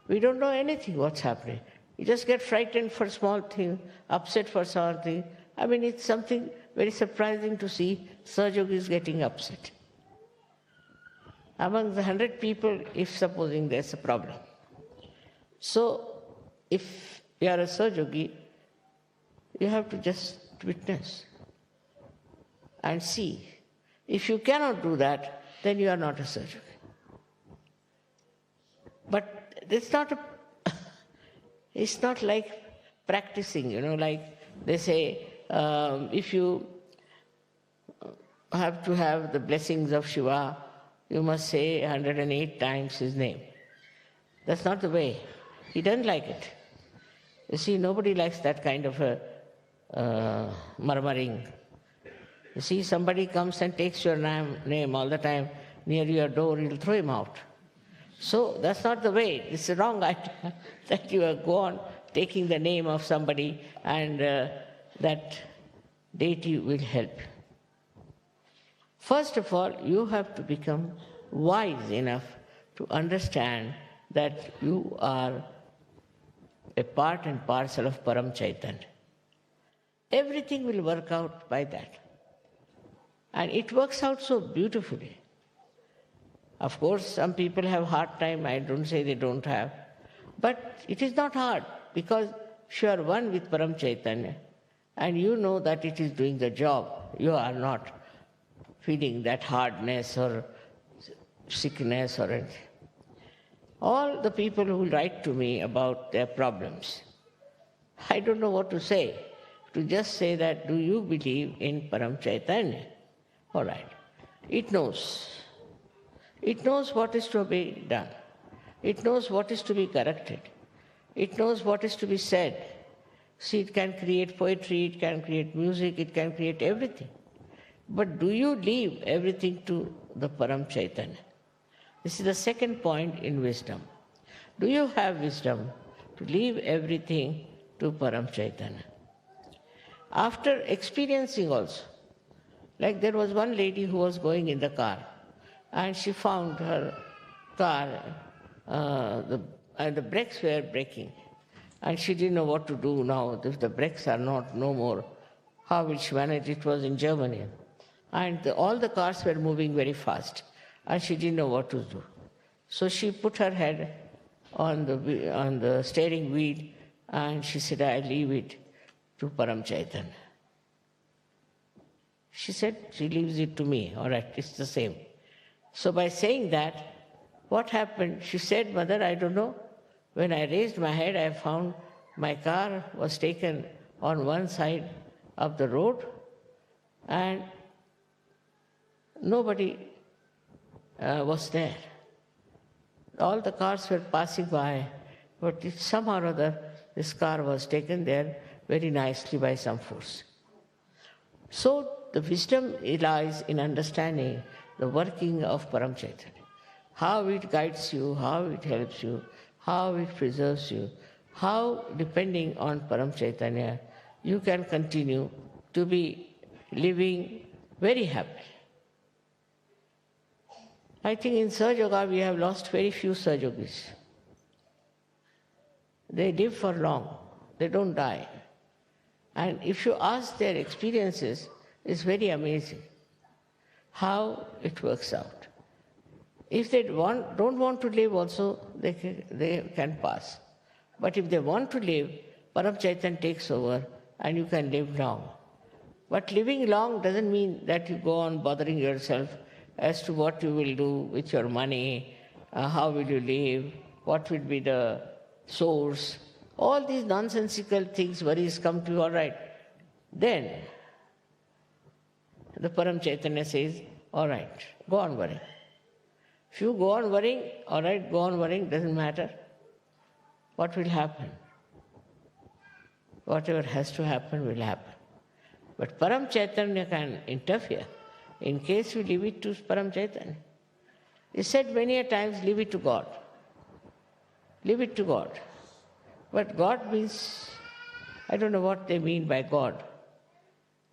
we don't know anything what's happening. You just get frightened for small things, upset for something. I mean, it's something very surprising to see Sahajogis getting upset. Among the 100 people, if supposing there's a problem. So, if you are a Sahajogi, you have to just witness and see. If you cannot do that, then you are not a Sahajogi. But it's not like practicing, like they say, if you have to have the blessings of Shiva, you must say 108 times his name. That's not the way. He doesn't like it. You see, nobody likes that kind of a murmuring. You see, somebody comes and takes your name all the time near your door, you'll throw him out. So that's not the way. It's a wrong idea that you go on taking the name of somebody and that deity will help. First of all, you have to become wise enough to understand that you are a part and parcel of Paramchaitanya. Everything will work out by that. And it works out so beautifully. Of course, some people have hard time, I don't say they don't have. But it is not hard, because if you are one with Paramchaitanya, and you know that it is doing the job, you are not feeling that hardness or sickness or anything. All the people who write to me about their problems, I don't know what to say. To just say that, do you believe in Paramchaitanya? All right. It knows. It knows what is to be done. It knows what is to be corrected. It knows what is to be said. See, it can create poetry, it can create music, it can create everything. But do you leave everything to the Paramchaitanya? This is the second point in wisdom. Do you have wisdom to leave everything to Paramchaitanya? After experiencing also, like there was one lady who was going in the car, and she found her car, and the brakes were breaking. And she didn't know what to do now. If the brakes are no more, how will she manage? It was in Germany. And all the cars were moving very fast. And she didn't know what to do. So she put her head on the steering wheel, and she said, I leave it to Paramchaitanya. She said, she leaves it to me. All right, it's the same. So by saying that, what happened? She said, Mother, I don't know. When I raised my head, I found my car was taken on one side of the road, and nobody was there. All the cars were passing by, but somehow or other, this car was taken there very nicely by some force. So the wisdom lies in understanding the working of Paramchaitanya. How it guides you, how it helps you, how it preserves you, how, depending on Paramchaitanya, you can continue to be living very happy. I think in Sahaja Yoga we have lost very few Sahaja Yogis. They live for long, they don't die. And if you ask their experiences, it's very amazing how it works out. If they don't want to live also, they can pass. But if they want to live, Paramchaitanya takes over and you can live long. But living long doesn't mean that you go on bothering yourself as to what you will do with your money, how will you live, what will be the source. All these nonsensical things, worries come to you, all right. Then the Paramchaitanya says, all right, go on worrying. If you go on worrying, all right, go on worrying, doesn't matter. What will happen? Whatever has to happen will happen. But Paramchaitanya can interfere in case you leave it to Paramchaitanya. He said many a times, leave it to God. Leave it to God. But God means, I don't know what they mean by God.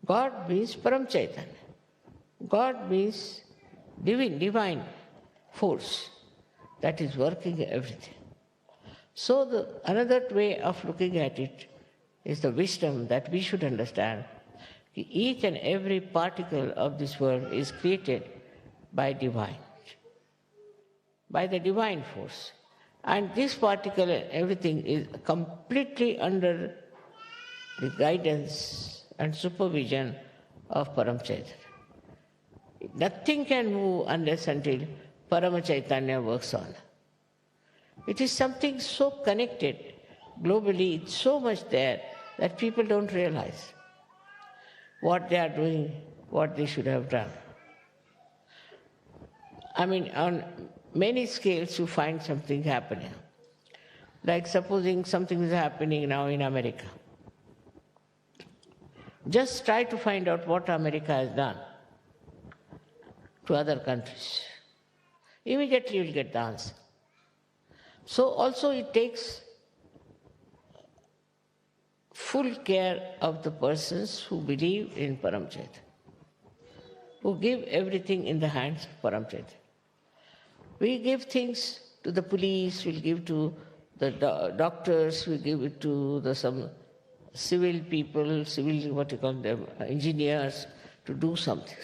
God means Paramchaitanya. God means divine force that is working everything. So another way of looking at it is the wisdom that we should understand. Each and every particle of this world is created by divine, by the divine force. And this particle, everything is completely under the guidance and supervision of Paramchaitanya. Nothing can move unless until Paramchaitanya works on. It is something so connected globally, it's so much there that people don't realize what they are doing, what they should have done. I mean, on many scales you find something happening. Like supposing something is happening now in America. Just try to find out what America has done to other countries. Immediately you'll get the answer. So also it takes full care of the persons who believe in Paramchaitanya, who give everything in the hands of Paramchaitanya. We give things to the police, we'll give to the doctors, we give it to some civil people, engineers, to do something.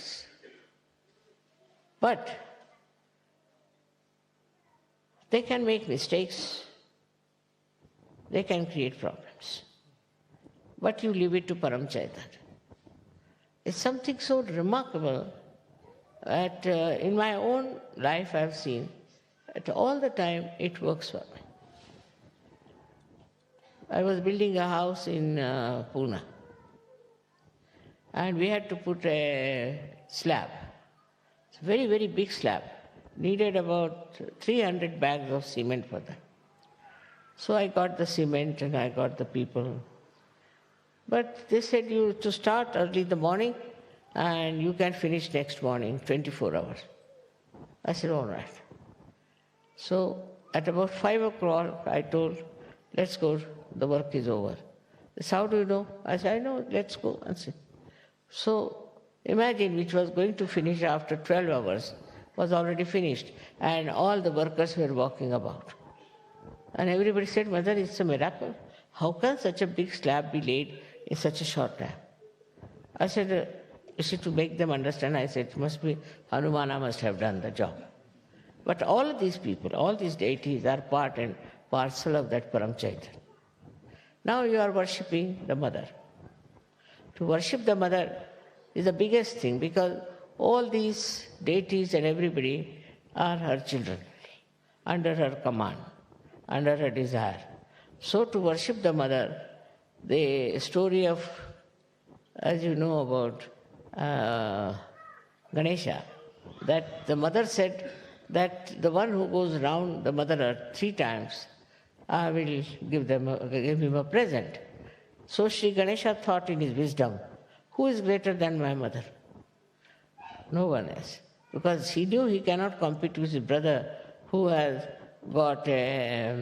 But they can make mistakes, they can create problems. But you leave it to Paramchaitanya. It's something so remarkable that in my own life I've seen that all the time it works for me. I was building a house in Pune, and we had to put a slab. It's a very, very big slab. Needed about 300 bags of cement for that. So I got the cement and I got the people. But they said you to start early in the morning and you can finish next morning, 24 hours. I said, all right. So at about 5 o'clock, I told, let's go, the work is over. They said, how do you know? I said, I know, let's go and see. So imagine, which was going to finish after 12 hours, was already finished, and all the workers were walking about. And everybody said, Mother, it's a miracle. How can such a big slab be laid in such a short time? I said, to make them understand, I said, it must be Hanumana must have done the job. But all of these people, all these deities are part and parcel of that Paramchaitanya. Now you are worshipping the Mother. To worship the Mother is the biggest thing, because all these deities and everybody are her children, under her command, under her desire. So to worship the Mother, the story of, as you know about Ganesha, that the Mother said that the one who goes round the Mother Earth 3 times, I will give him a present. So Sri Ganesha thought in his wisdom, who is greater than my mother? No one else. because he knew he cannot compete with his brother who has got a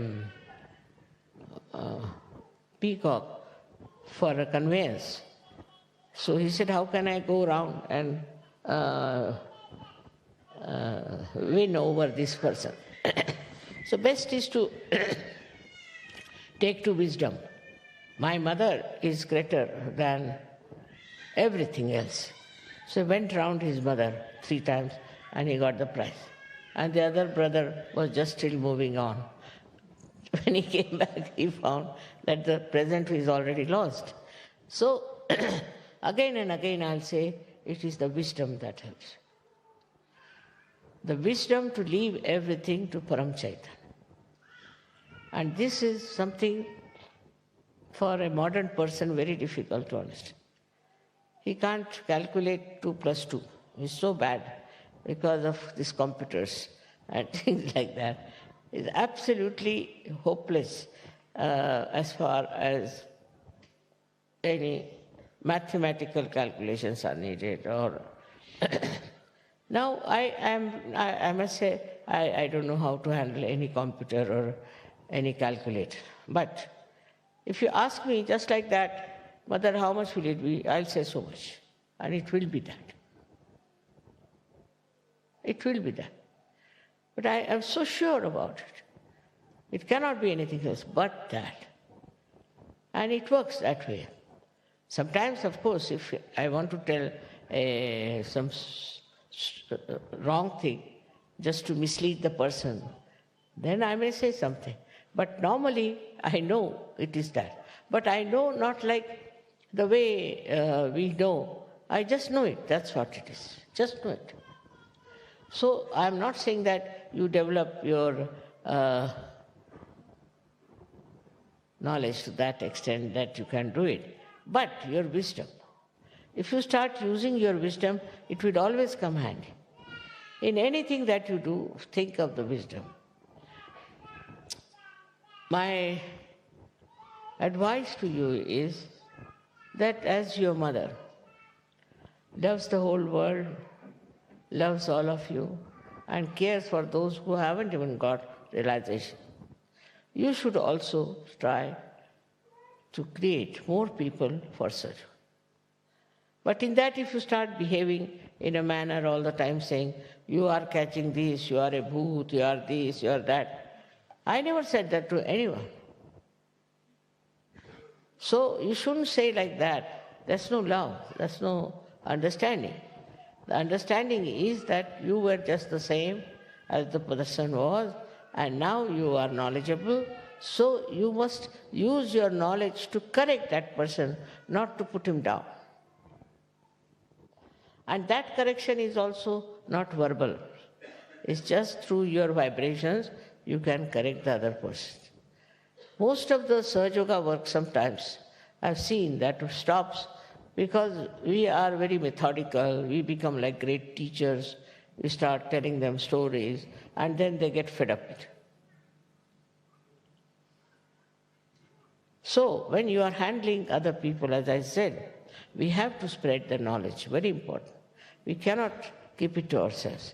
peacock for a conveyance. So he said, how can I go around and win over this person? So best is to take to wisdom. My mother is greater than everything else. So he went round his mother 3 times and he got the prize. And the other brother was just still moving on. When he came back, he found that the present is already lost. So again and again I'll say, it is the wisdom that helps. The wisdom to leave everything to Paramchaitanya. And this is something for a modern person very difficult to understand. He can't calculate 2 plus 2. He's so bad because of these computers and things like that. It's absolutely hopeless as far as any mathematical calculations are needed. Or now I must say, I don't know how to handle any computer or any calculator. But if you ask me just like that, Mother, how much will it be? I'll say so much. And it will be that. It will be that. But I am so sure about it. It cannot be anything else but that. And it works that way. Sometimes, of course, if I want to tell some wrong thing just to mislead the person, then I may say something. But normally, I know it is that. But I know not like the way we know. I just know it. That's what it is. Just know it. So I'm not saying that you develop your knowledge to that extent that you can do it, but your wisdom. If you start using your wisdom, it will always come handy. In anything that you do, think of the wisdom. My advice to you is that as your mother loves the whole world, loves all of you, and cares for those who haven't even got realization, you should also try to create more people for service. But in that, if you start behaving in a manner all the time saying, you are catching this, you are a bhoot, you are this, you are that, I never said that to anyone. So you shouldn't say like that. That's no love, that's no understanding. The understanding is that you were just the same as the person was, and now you are knowledgeable, so you must use your knowledge to correct that person, not to put him down. And that correction is also not verbal. It's just through your vibrations you can correct the other person. Most of the Sahaja Yoga work sometimes I've seen that stops because we are very methodical, we become like great teachers, we start telling them stories, and then they get fed up with it. So, when you are handling other people, as I said, we have to spread the knowledge, very important. We cannot keep it to ourselves.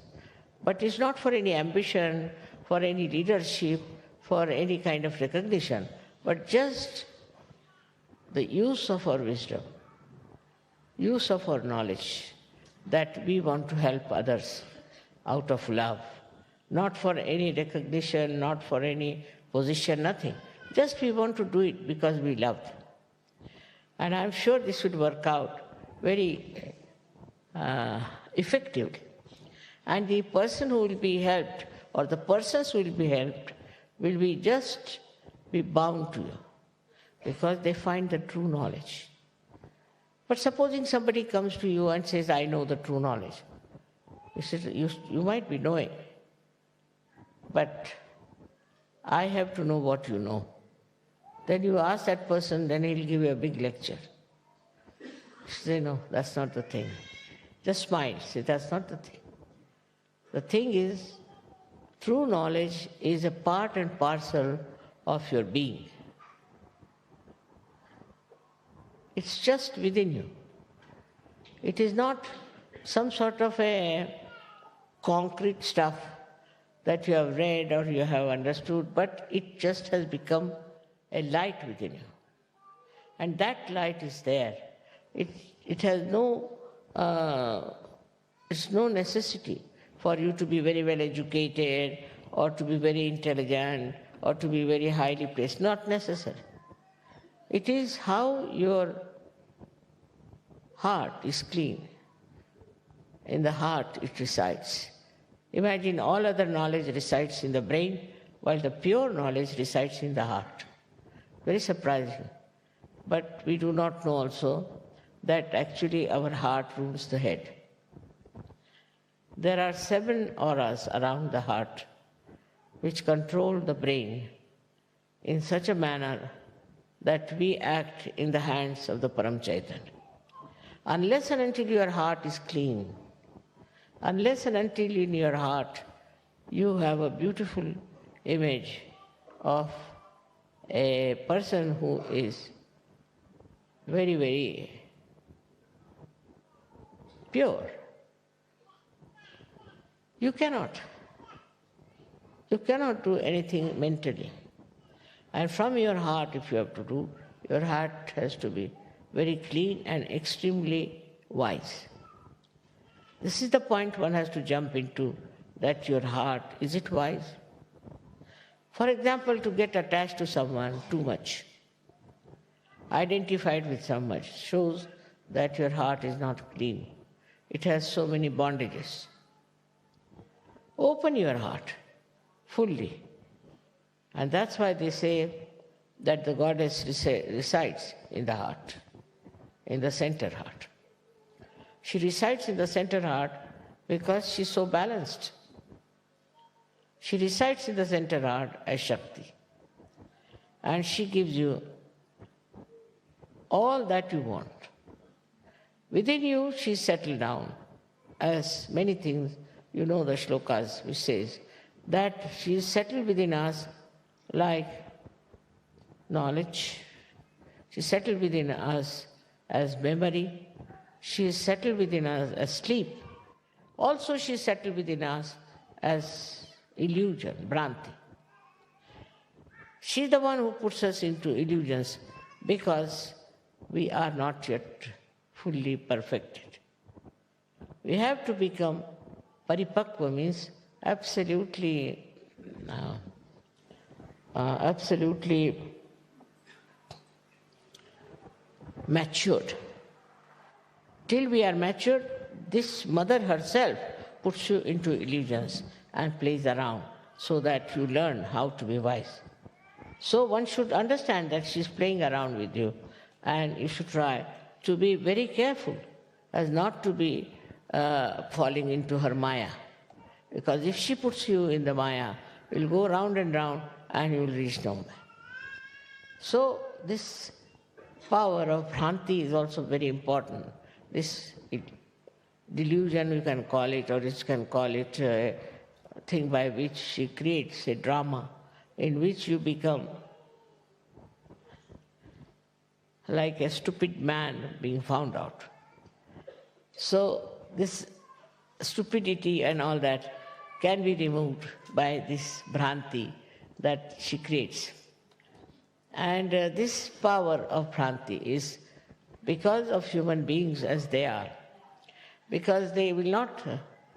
But it's not for any ambition, for any leadership, for any kind of recognition, but just the use of our wisdom, use of our knowledge, that we want to help others out of love, not for any recognition, not for any position, nothing. Just we want to do it because we love them. And I'm sure this would work out very effectively. And the person who will be helped, or the persons who will be helped, will be just be bound to you, because they find the true knowledge. But supposing somebody comes to you and says, I know the true knowledge. You might be knowing, but I have to know what you know. Then you ask that person, then he'll give you a big lecture. Say, no, that's not the thing. Just smile, say, that's not the thing. The thing is, true knowledge is a part and parcel of your being. It's just within you. It is not some sort of a concrete stuff that you have read or you have understood, but it just has become a light within you. And that light is there. It has it's no necessity for you to be very well educated or to be very intelligent or to be very highly placed. Not necessary. It is how your heart is clean. In the heart it resides. Imagine all other knowledge resides in the brain, while the pure knowledge resides in the heart. Very surprising. But we do not know also that actually our heart rules the head. There are 7 auras around the heart which control the brain in such a manner that we act in the hands of the Paramchaitanya. Unless and until your heart is clean, unless and until in your heart you have a beautiful image of a person who is very, very pure, you cannot do anything mentally. And from your heart, if you have to do, your heart has to be very clean and extremely wise. This is the point one has to jump into, that your heart, is it wise? For example, to get attached to someone too much, identified with someone, shows that your heart is not clean. It has so many bondages. Open your heart fully. And that's why they say that the goddess resides in the heart, in the center heart. She resides in the center heart because she's so balanced. She resides in the center heart as Shakti. And she gives you all that you want. Within you, she's settled down. As many things, you know the shlokas which says that she is settled within us like knowledge. She is settled within us as memory. She is settled within us as sleep. Also she is settled within us as illusion, bhranti. She is the one who puts us into illusions because we are not yet fully perfected. We have to become paripakva, means absolutely matured. Till we are matured, this mother herself puts you into illusions and plays around so that you learn how to be wise. So one should understand that she's playing around with you, and you should try to be very careful as not to be falling into her maya. Because if she puts you in the maya, you'll go round and round and you will reach nowhere. So this power of bhranti is also very important. This delusion, you can call it, or you can call it a thing by which she creates a drama in which you become like a stupid man being found out. So this stupidity and all that can be removed by this bhranti that she creates. And this power of bhranti is because of human beings as they are, because they will not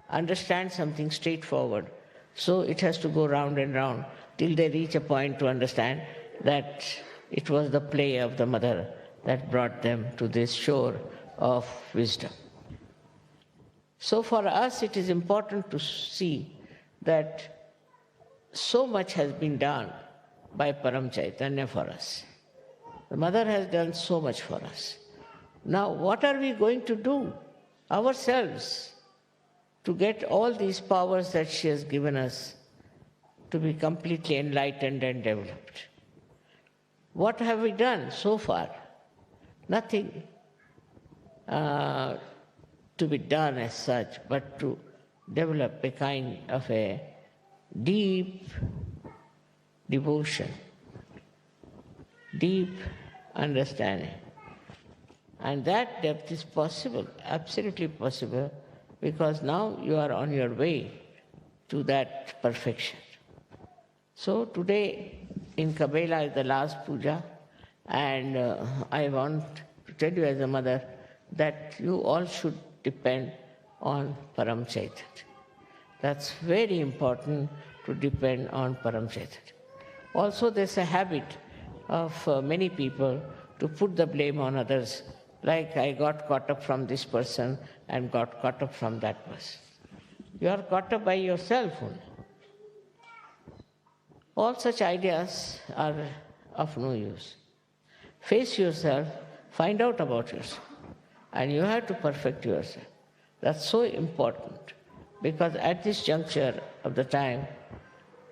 understand something straightforward. So it has to go round and round till they reach a point to understand that it was the play of the mother that brought them to this shore of wisdom. So for us it is important to see that so much has been done by Paramchaitanya for us. The mother has done so much for us. Now what are we going to do ourselves to get all these powers that she has given us to be completely enlightened and developed? What have we done so far? Nothing to be done as such, but to develop a kind of a deep devotion, deep understanding. And that depth is possible, absolutely possible, because now you are on your way to that perfection. So today in Cabella is the last puja, and I want to tell you as a mother that you all should depend on Paramchaitanya. That's very important, to depend on Paramchaitanya. Also, there's a habit of many people to put the blame on others, like I got caught up from this person and got caught up from that person. You are caught up by yourself only. All such ideas are of no use. Face yourself, find out about yourself, and you have to perfect yourself. That's so important, because at this juncture of the time,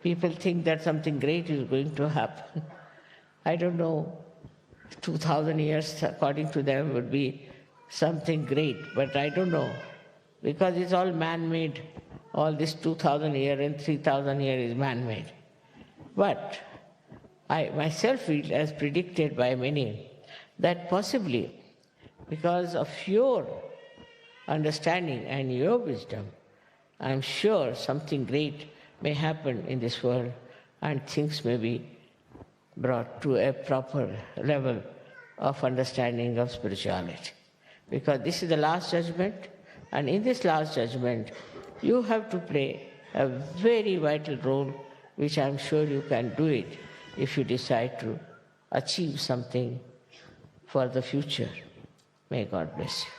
people think that something great is going to happen. I don't know, 2000 years according to them would be something great, but I don't know, because it's all man-made. All this 2000 year and 3000 year is man-made. But I myself feel, as predicted by many, that possibly because of your understanding and your wisdom, I'm sure something great may happen in this world and things may be brought to a proper level of understanding of spirituality. Because this is the last judgment, and in this last judgment, you have to play a very vital role, which I'm sure you can do it if you decide to achieve something for the future. May God bless you.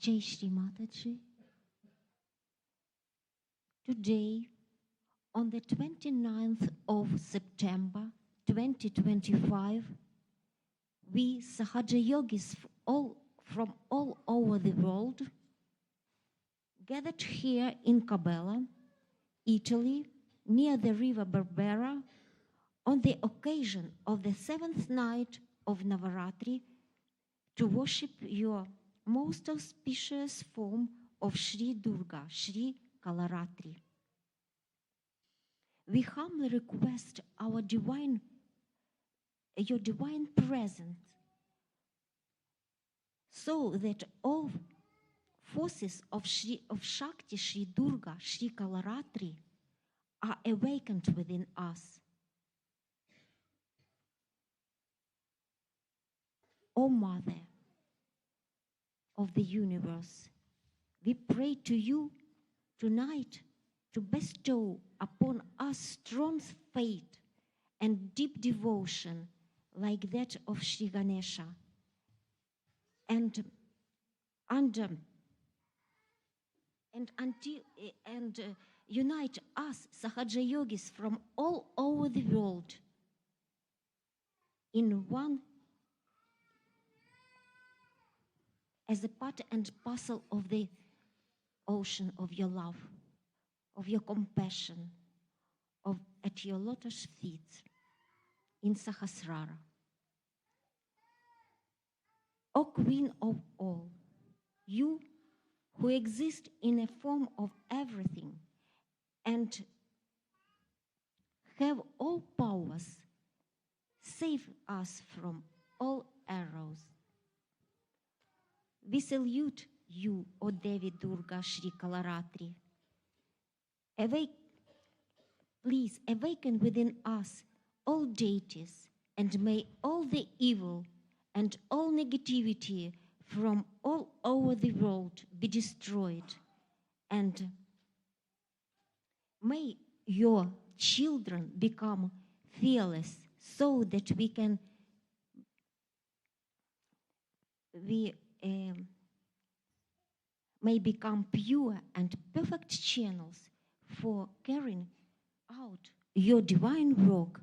Jai Shri Mataji. Today, on the 29th of September 2025, we Sahaja yogis from all over the world gathered here in Cabella, Italy, near the river Borbera, on the occasion of the seventh night of Navaratri, to worship your most auspicious form of Shri Durga, Shri Kalaratri. We humbly request your divine presence, so that all forces of Shakti, Shri Durga, Shri Kalaratri are awakened within us. O Mother of the universe, we pray to you tonight to bestow upon us strong faith and deep devotion like that of Shri Ganesha, and unite us Sahaja yogis from all over the world in one, as a part and parcel of the ocean of your love, of your compassion, at your lotus feet in Sahasrara. O Queen of all, you who exist in a form of everything and have all powers, save us from all errors. We salute you, O Devi Durga Shri Kalaratri. Please awaken within us all deities, and may all the evil and all negativity from all over the world be destroyed, and may your children become fearless, so that we may become pure and perfect channels for carrying out your divine work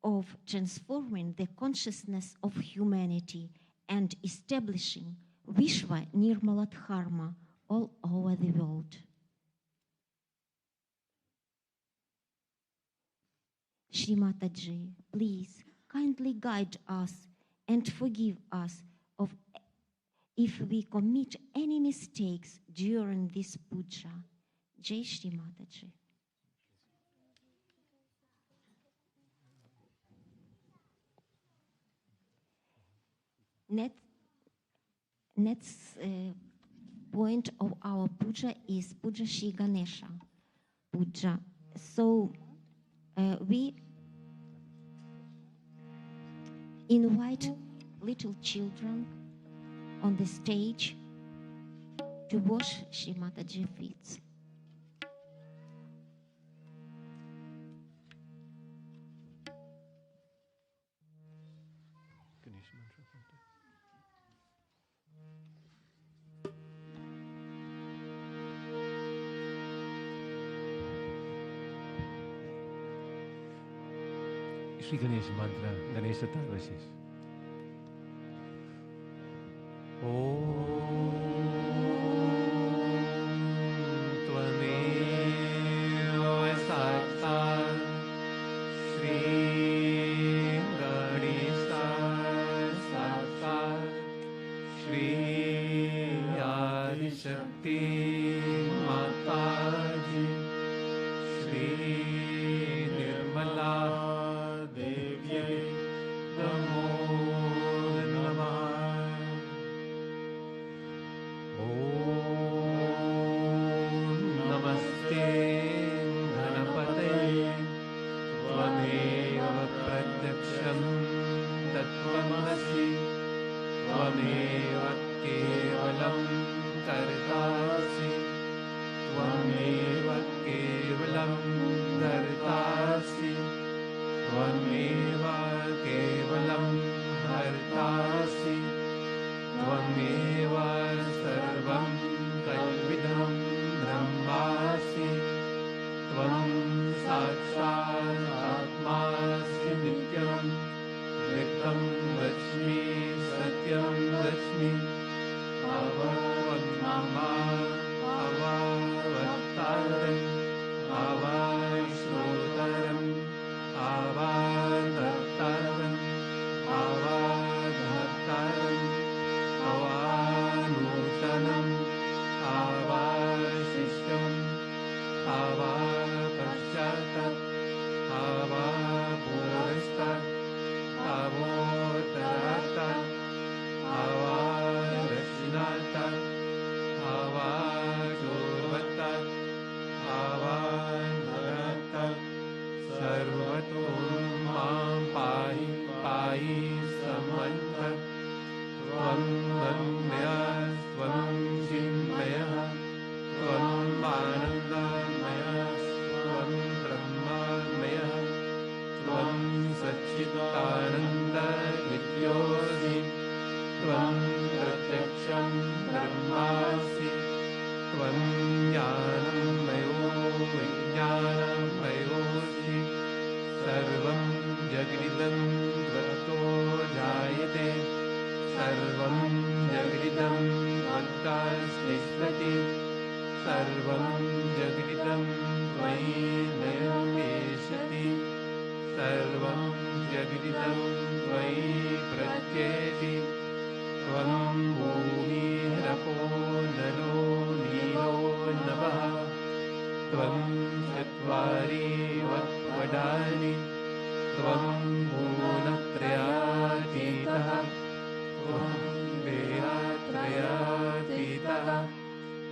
of transforming the consciousness of humanity and establishing Vishwa Nirmala Dharma all over the world. Shri Mataji, please kindly guide us and forgive us if we commit any mistakes during this puja. Jai Shri Mataji. Next point of our puja is Puja Shri Ganesha Puja. So we invite little children on the stage to wash Shri Mataji's feet. Shri Ganesh mantra, Ganesha Tarvasis. त्वमेव केवलं कर्तासि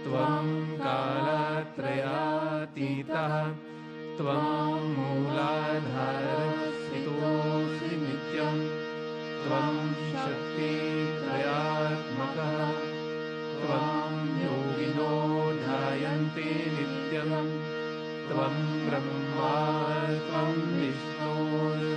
त्वं कालत्रयातीतः त्वं मूलाधारस्थितोऽसि नित्यं त्वं शक्तित्रयात्मकः त्वं योगिनो ध्यायन्ते नित्यं त्वं ब्रह्मा त्वं विष्णु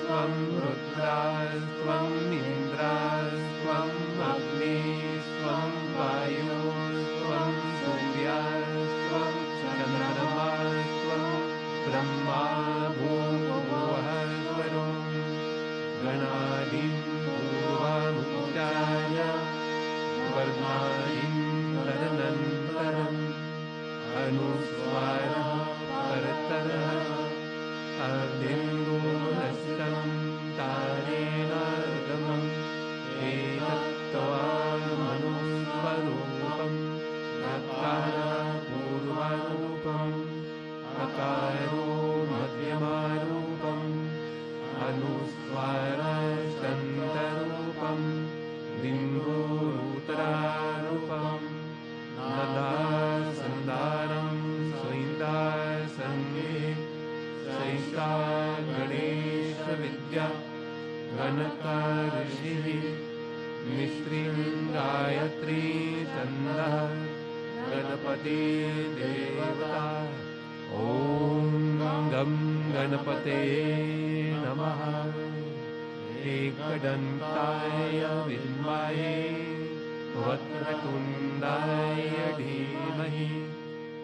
त्वं रुद्रास्त्वं इन्द्रास्त्वं अग्निस्त्वं वायुस्त्वं सूर्यास्त्वं चन्द्रमास्त्वं ब्रह्मा भूर्भुवः स्वरो गणादिं पूर्वमुच्चाय वर्णादिं तदनन्तरम् अनुस्वारः परतरः अर्धेन्दुनस्तं तारेणार्गमम् एतत्त्वामनुस्वरूपम् अकारपूर्वरूपम् अकारो मध्यमारूपम् अनुस्वाराष्टन्तरूपम् बिम्बोरुतरारूपम् नदासन्दानं स्वैन्दासङ्गे सैषा गणेशविद्या गणकाऋषिः मिस्त्रीं गायत्री छन्दः गणपति देवता ॐ गं गणपते नमः एकदन्ताय विद्महे वक्रतुण्डाय धीमहि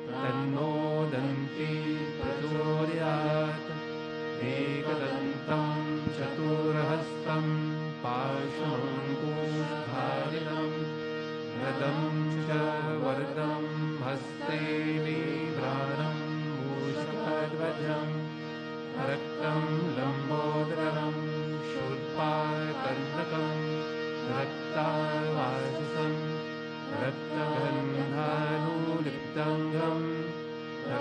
तन्नो दन्ती प्रचोदयात् एकदन्तं चतुर्हस्तं पाशमङ्कुशधारिणं गदं च वरदं हस्ते बिभ्राणं मूषकध्वजं रक्तं लम्बोदरं शूर्पाकर्णकं रक्तावाससं रक्तगन्धानुलिप्ताङ्गं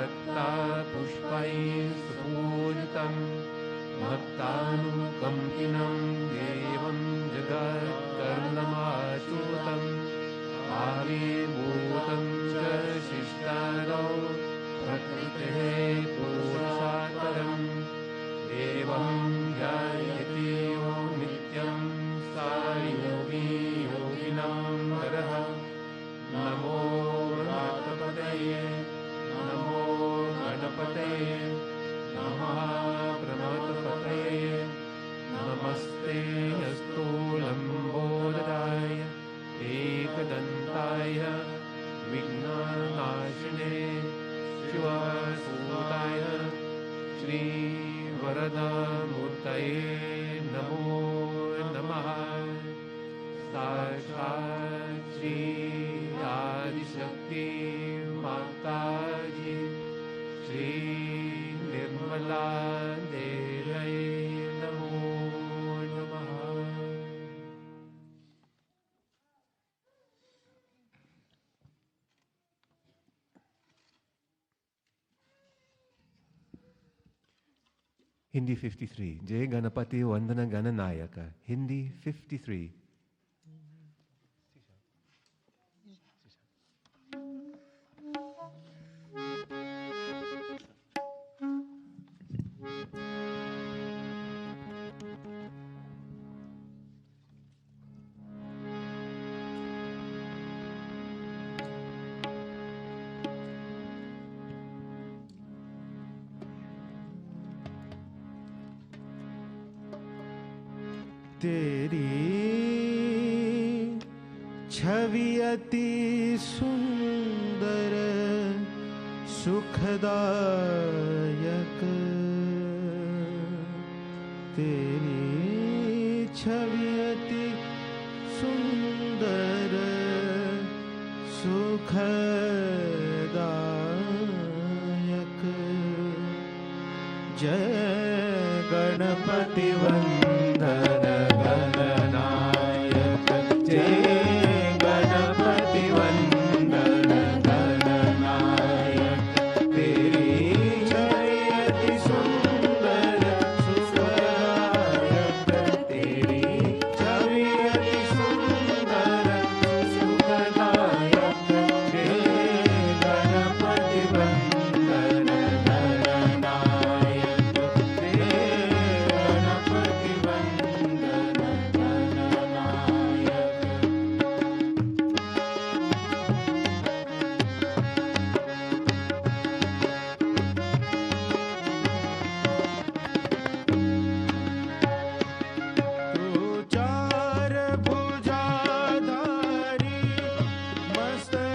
रक्तापुष्पैः सुपूजितं भक्तानुकम्पिनं देवं जगत्कर्णमाच्युतम् आविर्भूतं च शिष्टादौ प्रकृतेः पुरुषात्परम् एवं ध्यायति यो नित्यं सा योगी योगिनां नरः नमो गणपतये नमो गणपतये नमः प्रमथपतये नमस्ते अस्तु लम्बोदराय एकदन्ताय विघ्ननाशिने शिवसूताय श्रीवरदमूर्तये नमो नमः साक्षात् श्री आदिशक्ति माताजी श्री निर्मला देवये नमो नमः। Hindi 53. Jai Ganapati Vandana Gananayaka. Hindi 53. तेरी छवि अति सुंदर सुखदायक, तेरी छवि अति सुंदर सुखदायक। जय गणपति वंदन गणनायक, जय गणपति वंदन गणनायक। तेरी छवि अति सुंदर सुखदायक, तेरी छवि अति सुंदर सुखदायक। जय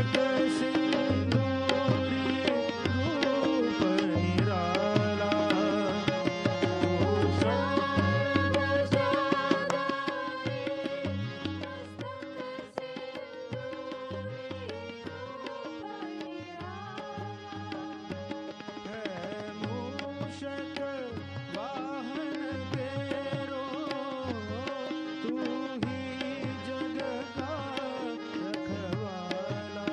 मूषक सिंदूरी रूप निराला तू है मूषक वाहन तेरो तू ही जग का रखवाला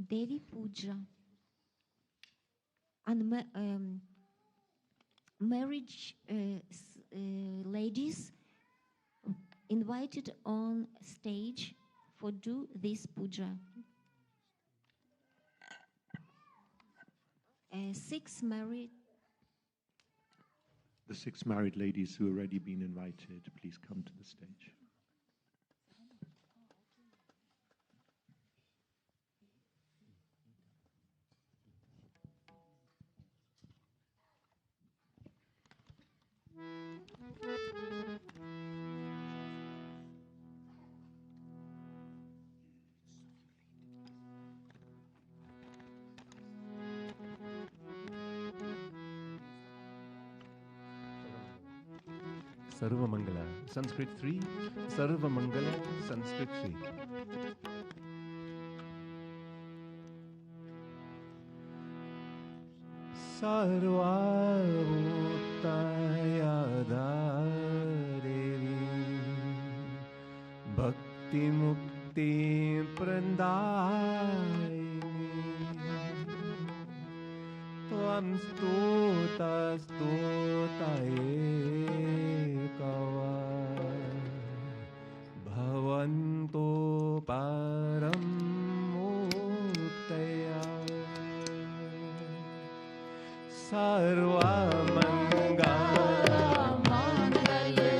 Devi Puja, and marriage ladies invited on stage for do this puja. 6 married. The 6 married ladies who already been invited, please come to the stage. Sarva Mangala, Sanskrit 3, Sarva Mangala, Sanskrit 3. Sarva Bhutayada Devi Bhakti Mukti Prandayini Tvam Stuta Stutaye Bhavanto param mutaya sarva mangala mangale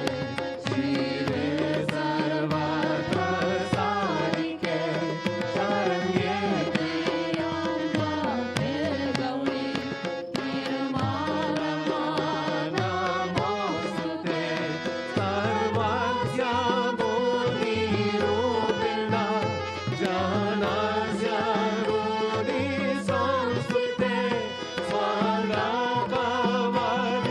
shive sarvatra sadike sharanye triyambake gauri nirmala namostute sarvasya Sarva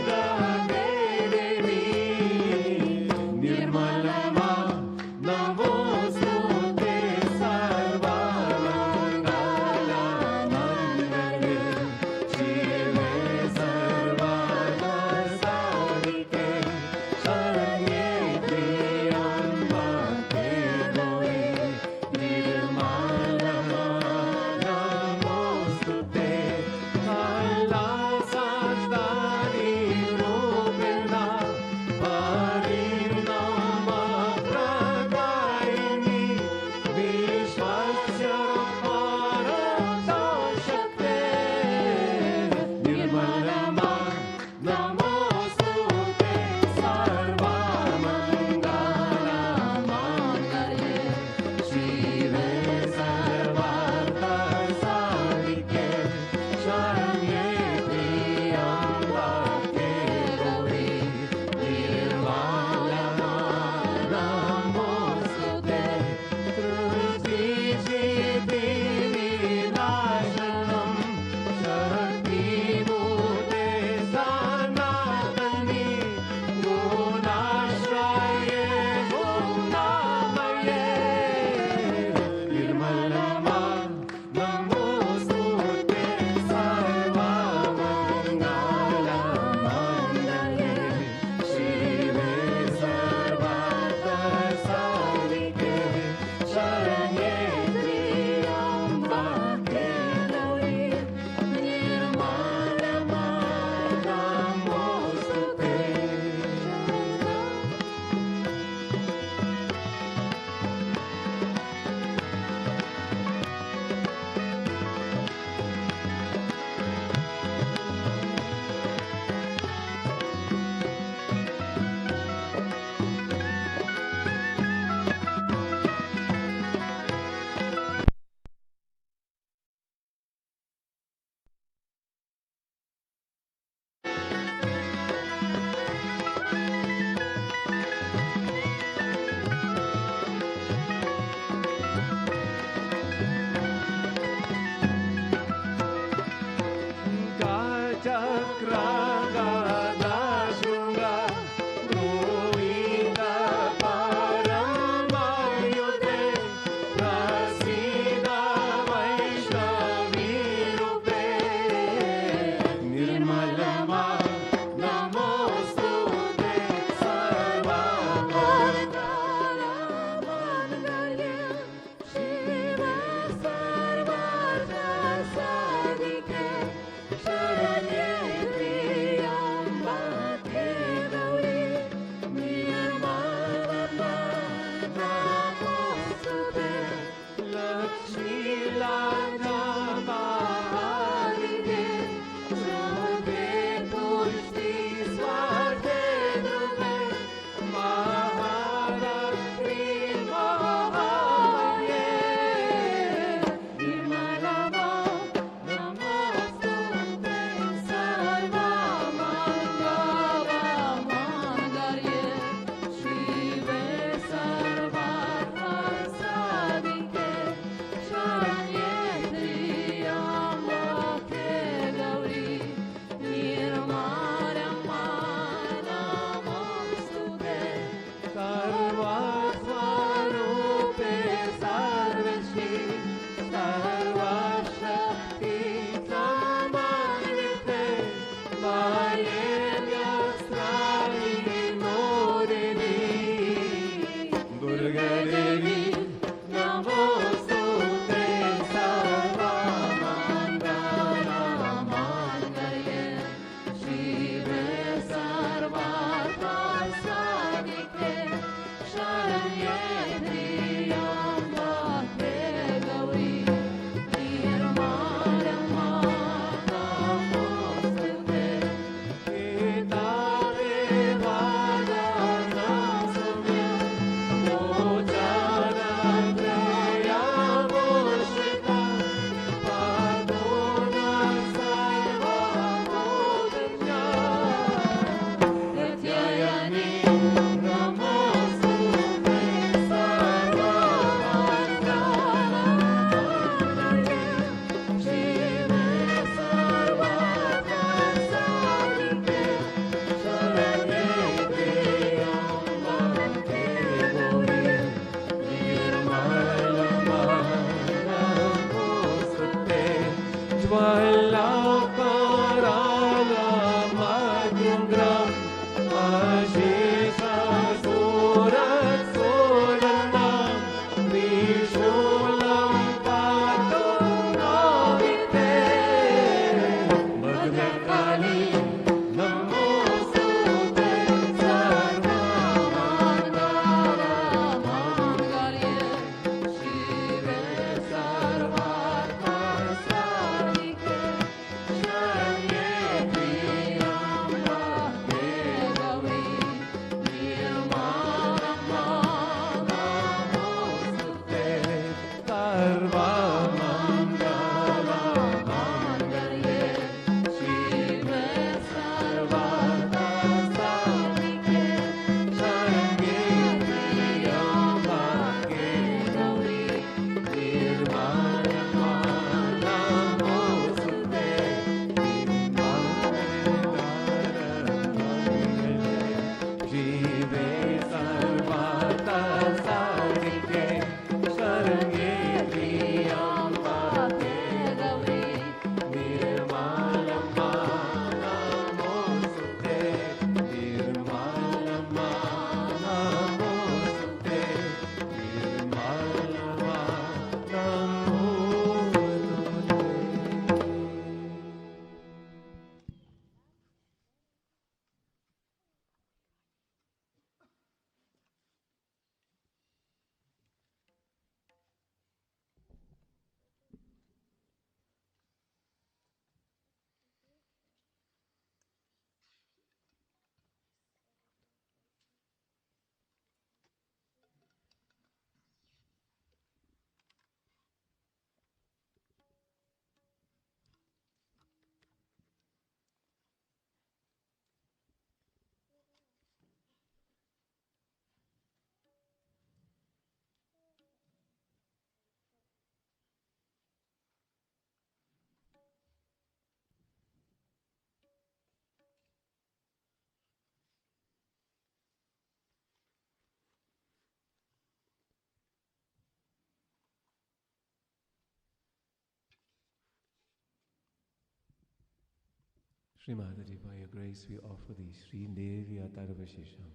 Shri Mataji, by your grace we offer thee Shri Devi Atarvashisham,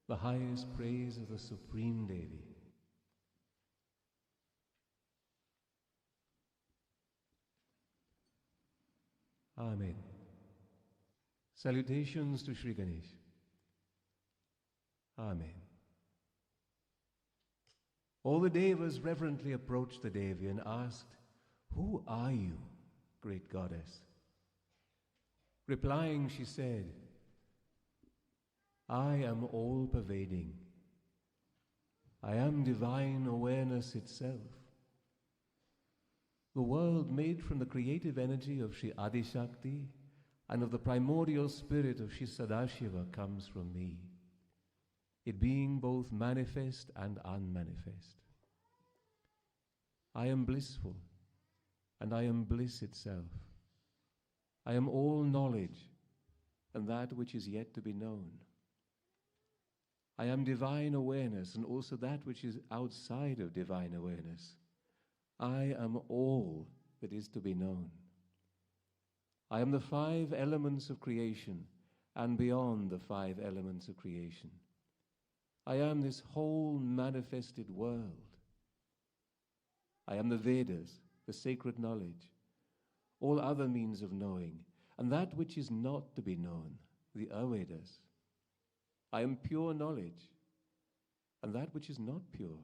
the highest praise of the Supreme Devi. Amen. Salutations to Shri Ganesh. Amen. All the Devas reverently approached the Devi and asked, "Who are you, great goddess?" Replying, she said, "I am all-pervading. I am divine awareness itself. The world made from the creative energy of Shri Adishakti and of the primordial spirit of Shri Sadashiva comes from me, it being both manifest and unmanifest. I am blissful, and I am bliss itself. I am all knowledge, and that which is yet to be known. I am divine awareness, and also that which is outside of divine awareness. I am all that is to be known. I am the 5 elements of creation, and beyond the 5 elements of creation. I am this whole manifested world. I am the Vedas, the sacred knowledge, all other means of knowing, and that which is not to be known, the Avedas. I am pure knowledge, and that which is not pure.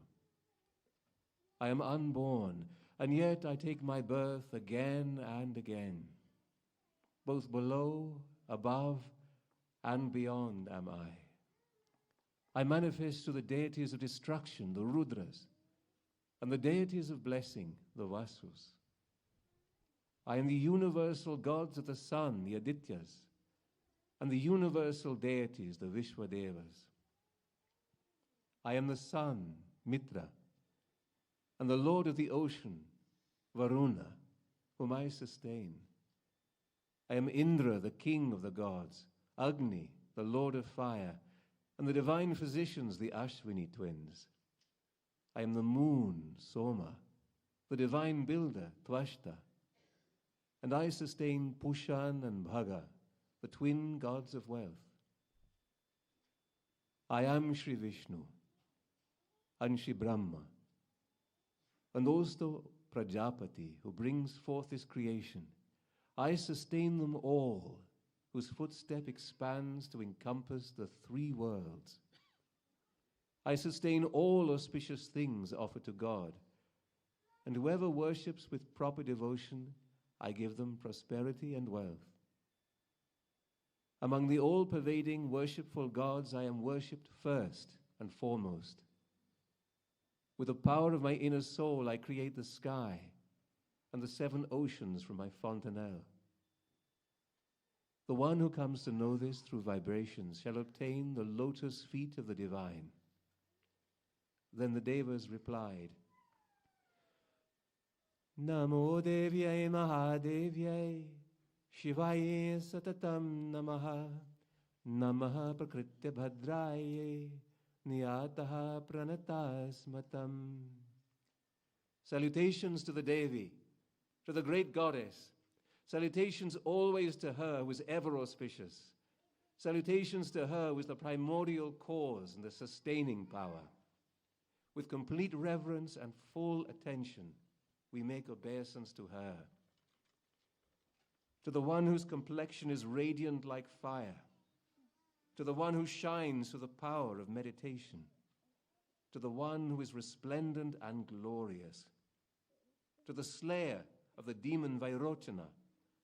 I am unborn, and yet I take my birth again and again. Both below, above, and beyond am I. I manifest to the deities of destruction, the Rudras, and the deities of blessing, the Vasus. I am the universal gods of the sun, the Adityas, and the universal deities, the Vishwadevas. I am the sun, Mitra, and the lord of the ocean, Varuna, whom I sustain. I am Indra, the king of the gods, Agni, the lord of fire, and the divine physicians, the Ashwini twins. I am the moon, Soma, the divine builder, Tvashta, and I sustain Pushan and Bhaga, the twin gods of wealth. I am Shri Vishnu, and Shri Brahma, and also Prajapati, who brings forth this creation. I sustain them all, whose footstep expands to encompass the three worlds. I sustain all auspicious things offered to God, and whoever worships with proper devotion, I give them prosperity and wealth. Among the all-pervading worshipful gods, I am worshipped first and foremost. With the power of my inner soul, I create the sky and the 7 oceans from my fontanelle. The one who comes to know this through vibrations shall obtain the lotus feet of the divine. Then the Devas replied, Namo Devyai Mahadevyai Shivaye Satatam Namaha Namaha Prakritya Bhadraye Niyataha Pranatasmatam. Salutations to the Devi, to the great goddess. Salutations always to her who is ever auspicious. Salutations to her who is the primordial cause and the sustaining power. With complete reverence and full attention, we make obeisance to her. To the one whose complexion is radiant like fire, to the one who shines through the power of meditation, to the one who is resplendent and glorious, to the slayer of the demon Vairochana,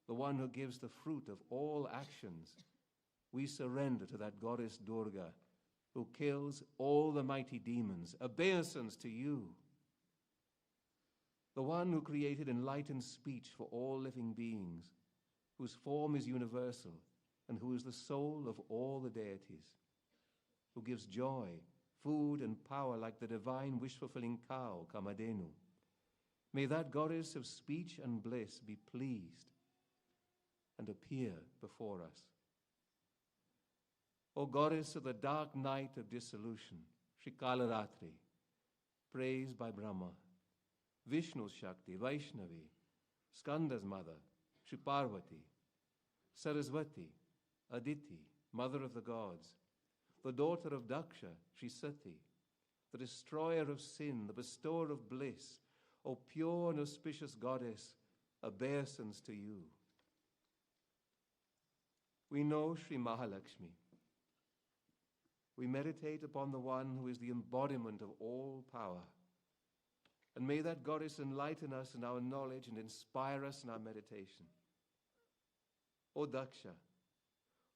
the one who gives the fruit of all actions, we surrender to that goddess Durga, who kills all the mighty demons. Obeisance to you. The one who created enlightened speech for all living beings, whose form is universal, and who is the soul of all the deities, who gives joy, food, and power like the divine wish-fulfilling cow, Kamadhenu. May that goddess of speech and bliss be pleased and appear before us. O goddess of the dark night of dissolution, Shri Kalaratri, praised by Brahma, Vishnu's Shakti, Vaishnavi, Skanda's mother, Shri Parvati, Saraswati, Aditi, mother of the gods, the daughter of Daksha, Shri Sati, the destroyer of sin, the bestower of bliss, O pure and auspicious goddess, obeisance to you. We know Shri Mahalakshmi. We meditate upon the one who is the embodiment of all power. And may that goddess enlighten us in our knowledge and inspire us in our meditation. O Daksha,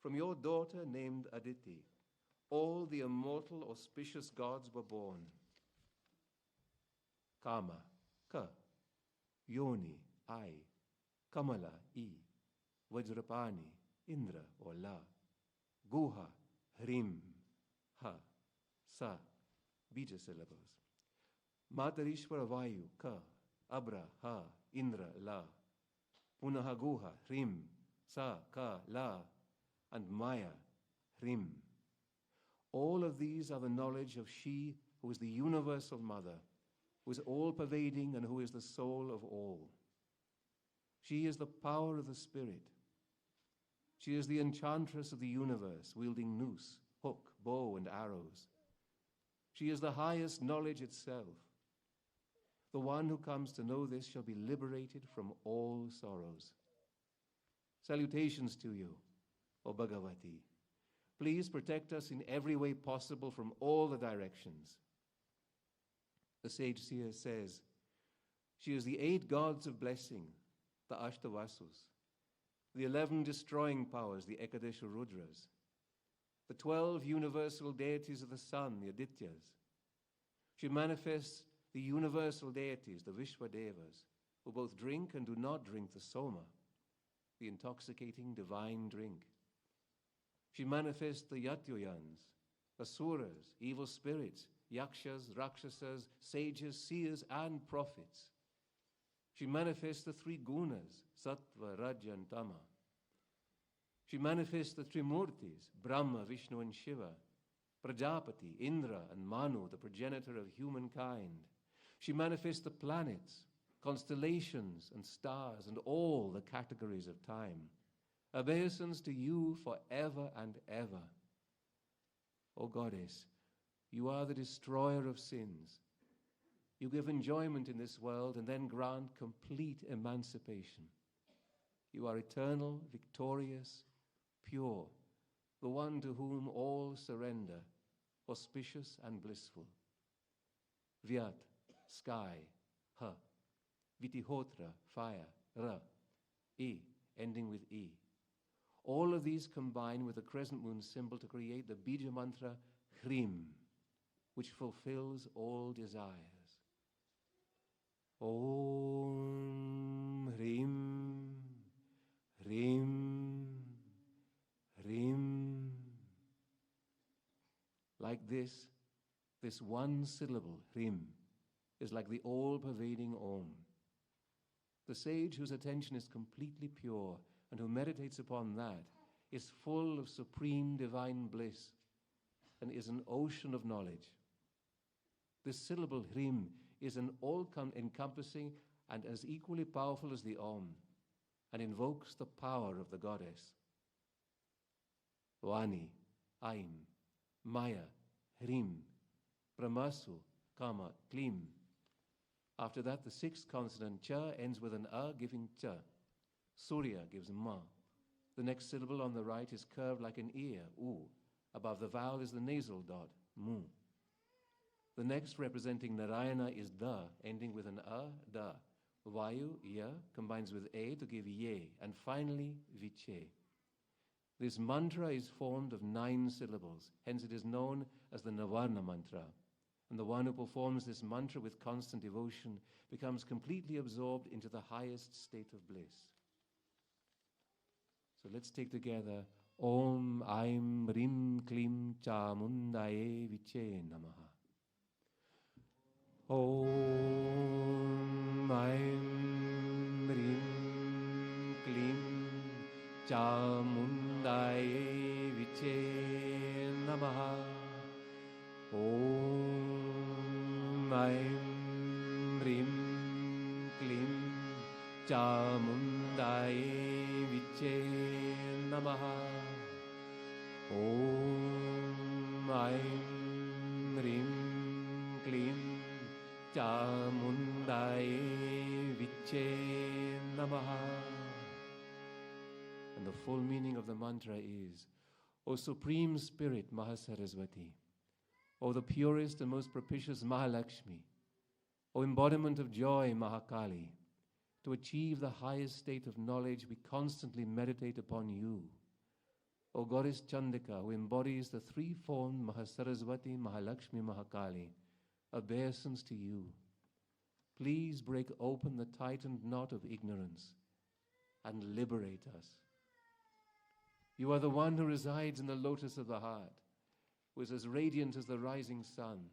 from your daughter named Aditi, all the immortal auspicious gods were born. Kama, Ka, Yoni, I, Kamala, I, Vajrapani, Indra, or La, Guha, Hrim, Ha, Sa, bija syllables. Matarishvara Vayu, Ka, Abra, Ha, Indra, La, Punaha Guha, Hrim, Sa, Ka, La, and Maya, Hrim. All of these are the knowledge of she who is the universal mother, who is all-pervading and who is the soul of all. She is the power of the spirit. She is the enchantress of the universe, wielding noose, hook, bow, and arrows. She is the highest knowledge itself. The one who comes to know this shall be liberated from all sorrows. Salutations to you, O Bhagavati. Please protect us in every way possible from all the directions. The sage seer says, she is the 8 gods of blessing, the Ashtavasus, the 11 destroying powers, the Ekadesha Rudras, the 12 universal deities of the sun, the Adityas. She manifests the universal deities, the Vishwadevas, who both drink and do not drink the Soma, the intoxicating divine drink. She manifests the Yatyoyans, Asuras, evil spirits, Yakshas, Rakshasas, sages, seers, and prophets. She manifests the 3 gunas, Sattva, Raja, and Tama. She manifests the Trimurtis, Brahma, Vishnu, and Shiva, Prajapati, Indra, and Manu, the progenitor of humankind. She manifests the planets, constellations, and stars, and all the categories of time. Obeisance to you forever and ever. O Goddess, you are the destroyer of sins. You give enjoyment in this world and then grant complete emancipation. You are eternal, victorious, pure, the one to whom all surrender, auspicious and blissful. Vyat, sky, ha. Vitihotra, fire, ra. E, ending with E. All of these combine with the crescent moon symbol to create the Bija mantra Hrim, which fulfills all desires. Om Hrim, Hrim, Hrim. Like this one syllable, Hrim, is like the all-pervading Om. The sage whose attention is completely pure and who meditates upon that is full of supreme divine bliss and is an ocean of knowledge. This syllable, Hrim, is an all-encompassing and as equally powerful as the Om, and invokes the power of the goddess. Vani, Aim, Maya, Hrim, Brahmasu, Kama, Klim. After that, the sixth consonant, Cha, ends with an A, giving Cha. Surya gives Ma. The next syllable on the right is curved like an ear, U. Above the vowel is the nasal dot, Mu. The next, representing Narayana, is Da, ending with an A, Da. Vayu, Ya, combines with A to give Ye. And finally, Viche. This mantra is formed of 9 syllables, hence it is known as the Navarna mantra. And the one who performs this mantra with constant devotion becomes completely absorbed into the highest state of bliss. So let's take together Om Aim Rim Klim Chamundaye Viche Namaha. Om Aim Rim Klim Chamundaye Viche Namaha. Om Aim Rim Klim Chamundaye Viche Namaha. Om Aim Rim Klim Chamundaye Viche Namaha. And the full meaning of the mantra is, O Supreme Spirit Mahasaraswati, O the purest and most propitious Mahalakshmi, O embodiment of joy Mahakali, to achieve the highest state of knowledge we constantly meditate upon you. O Goddess Chandika, who embodies the three-formed Mahasaraswati, Mahalakshmi, Mahakali, obeisance to you. Please break open the tightened knot of ignorance and liberate us. You are the one who resides in the lotus of the heart, who is as radiant as the rising sun,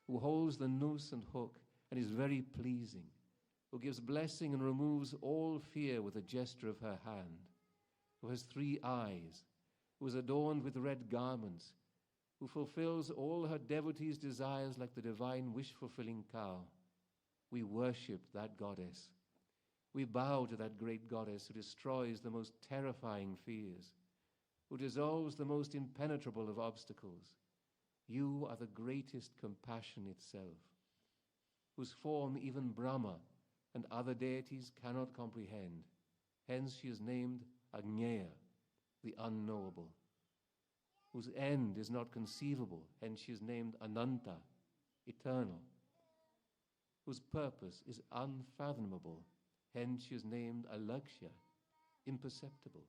who holds the noose and hook and is very pleasing, who gives blessing and removes all fear with a gesture of her hand, who has 3 eyes, who is adorned with red garments, who fulfills all her devotees' desires like the divine wish-fulfilling cow. We worship that goddess. We bow to that great goddess who destroys the most terrifying fears, who dissolves the most impenetrable of obstacles. You are the greatest compassion itself, whose form even Brahma and other deities cannot comprehend. Hence she is named Agneya, the unknowable, whose end is not conceivable. Hence she is named Ananta, eternal, whose purpose is unfathomable. Hence she is named Alakshya, imperceptible,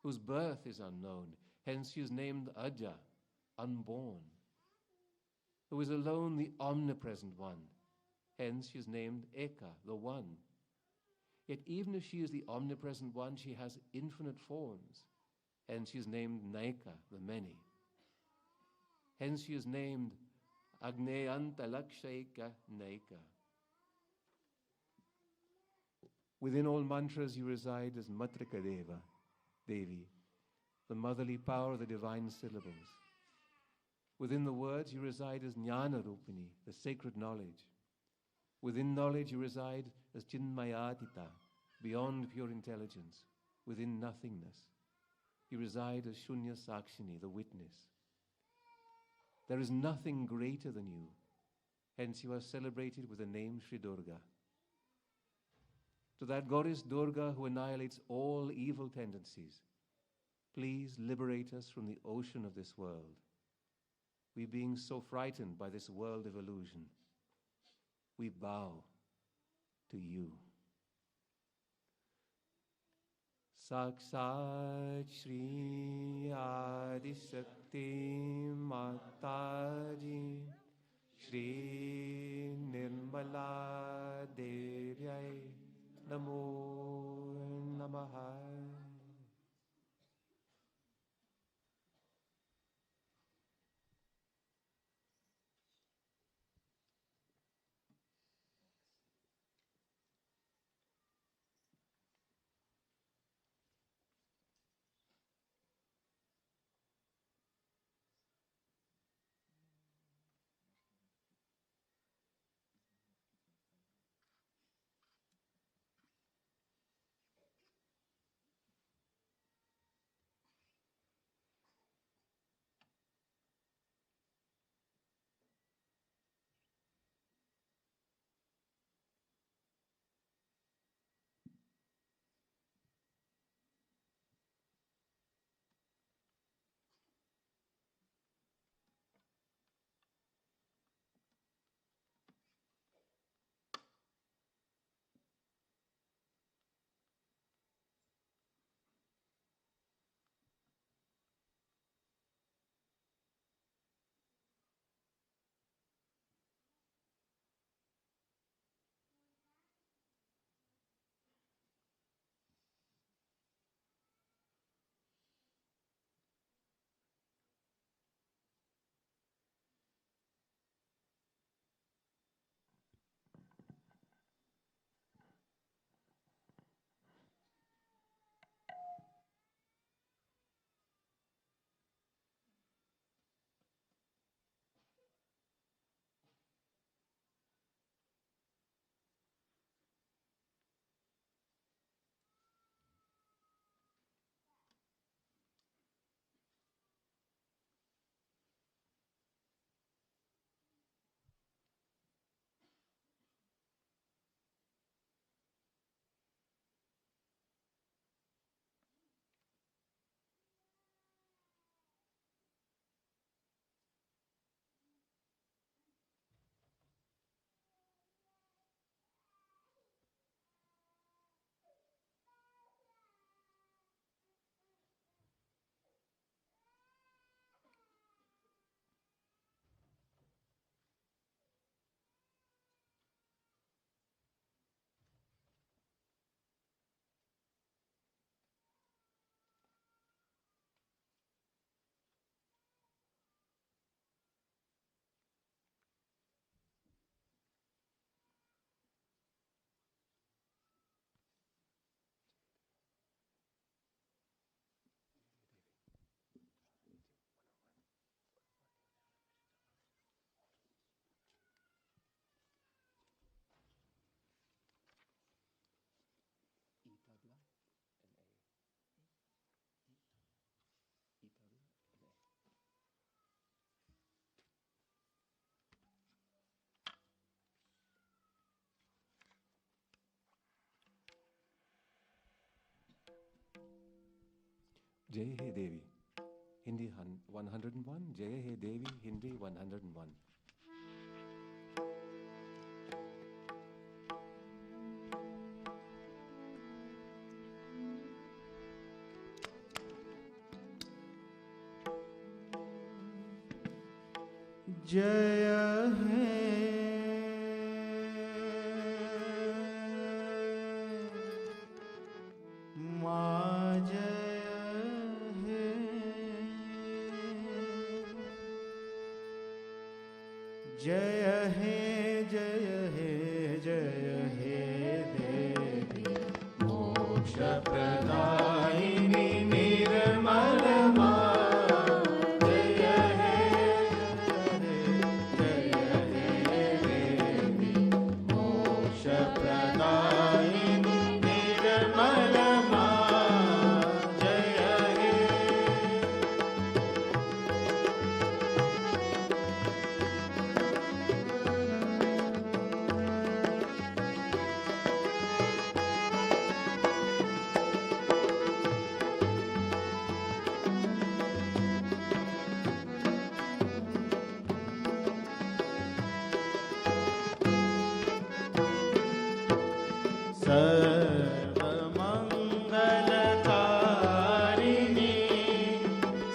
whose birth is unknown. Hence she is named Aja, unborn, who is alone the omnipresent one. Hence she is named Eka, the one. Yet even if she is the omnipresent one, she has infinite forms. Hence she is named Naika, the many. Hence she is named Agneyanta Lakshayaka Naika. Within all mantras you reside as Matrika Deva, Devi, the motherly power of the divine syllables. Within the words you reside as Jnana Rupini, the sacred knowledge. Within knowledge you reside as Chinmayatita, beyond pure intelligence. Within nothingness you reside as Shunya Sakshini, the witness. There is nothing greater than you. Hence you are celebrated with the name Shri Durga. to that goddess Durga who annihilates all evil tendencies, please liberate us from the ocean of this world. We being so frightened by this world of illusion, we bow to you. Sakshat Shri Adi Shakti Mataji Shri Nirmala Devyai Namo Namaha. Jai He Devi, Hindi 101, Jai He Devi, Hindi 101. जय हे माँ जय हे जय हे जय हे जय हे देवी मोक्ष प्रदायिनी निर्मल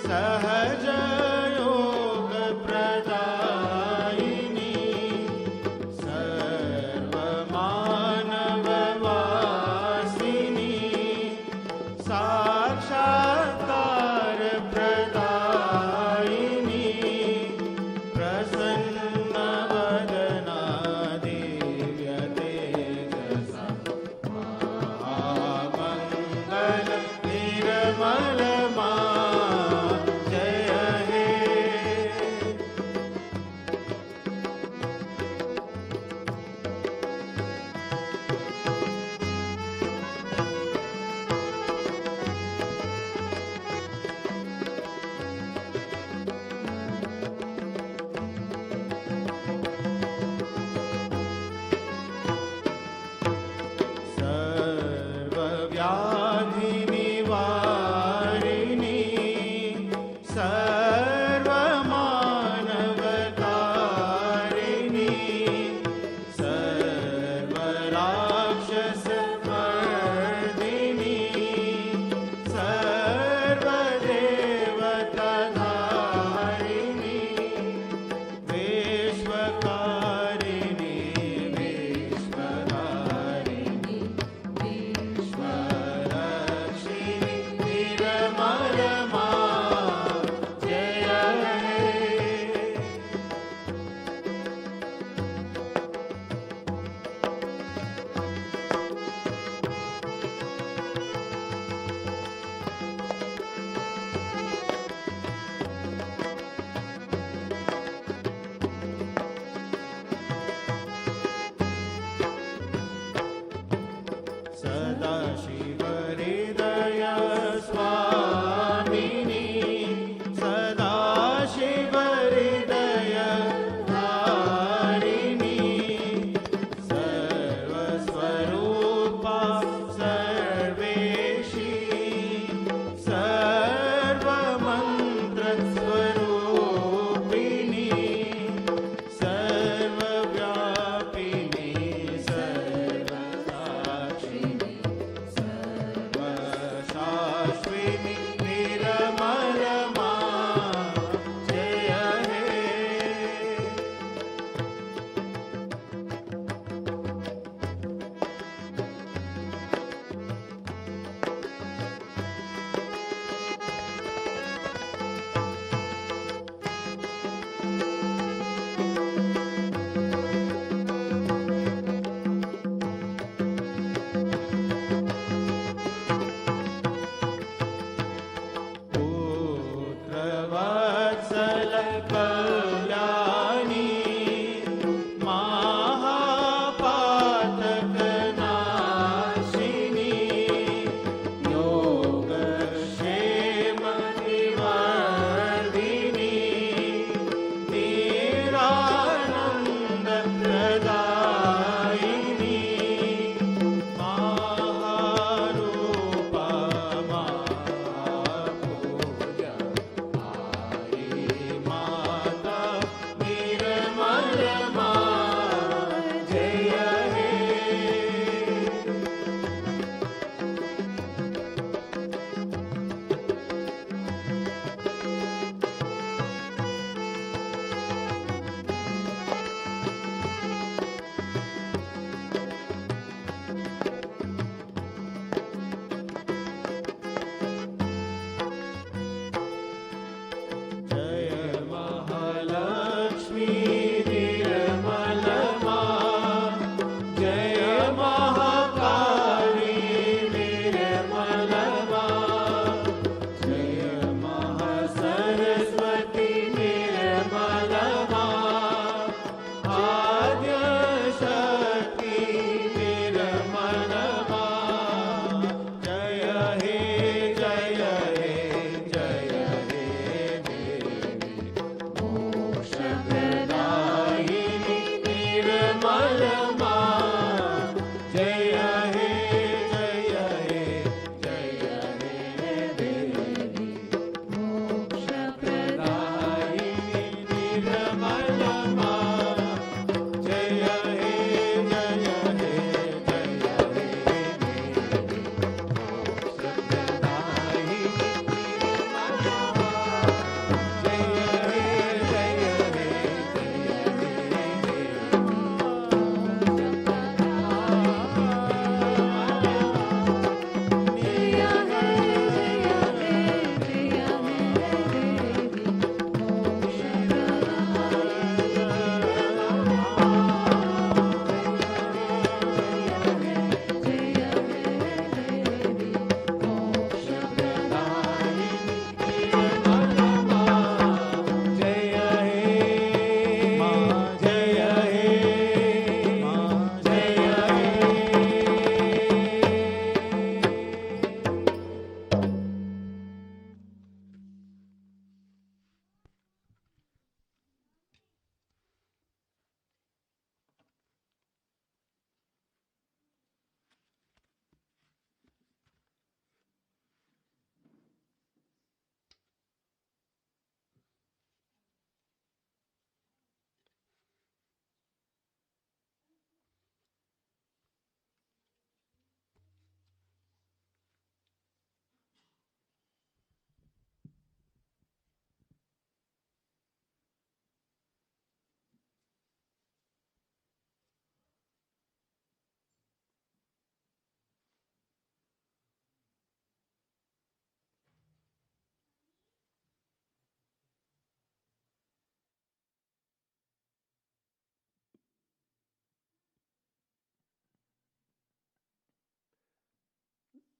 Sahaja yoga pradayini sarva manava vasini sakshatkar pradayini prasanna vadana divya tejasa mahamangala nirmala ma jaya he. सर्वव्याधि निवारिणी सर्वमानवतारिणी सर्वराक्षसमर्दिनी सर्वदेवताधारिणी विश्वकारिणी विश्वधारिणी विश्वरक्षिणी निर्मलमा जय हे. सदाशिवहृदय स्वामिनी सदाशिवहृदय धारिणी सर्वस्वरूपा सर्वेशी सर्वमन्त्रस्वरूपिणी सर्वव्यापिनी सर्वसाक्षिणी सर्वशाश्विनी निर्मलमा जय हे. पुत्रवत्सल कल्याणी महापातकनाशिनी योगक्षेम निवर्धिनी निरानन्दप्रदायिनी महारूपा महापूजा आई माँ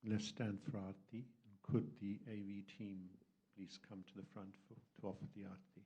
Let's stand for Aarti. Could the AV team please come to the front to offer the Aarti?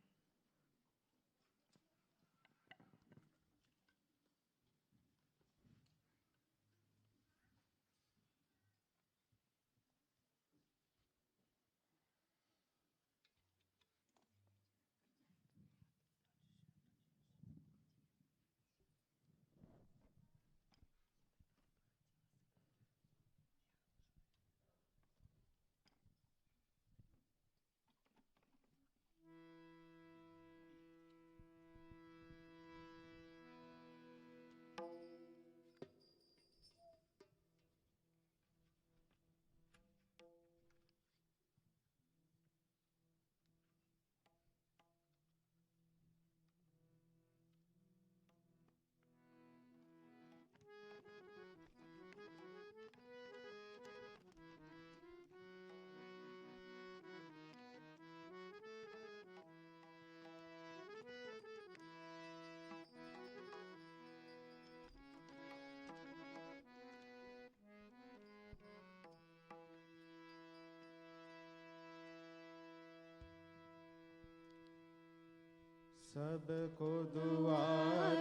सबको दुआ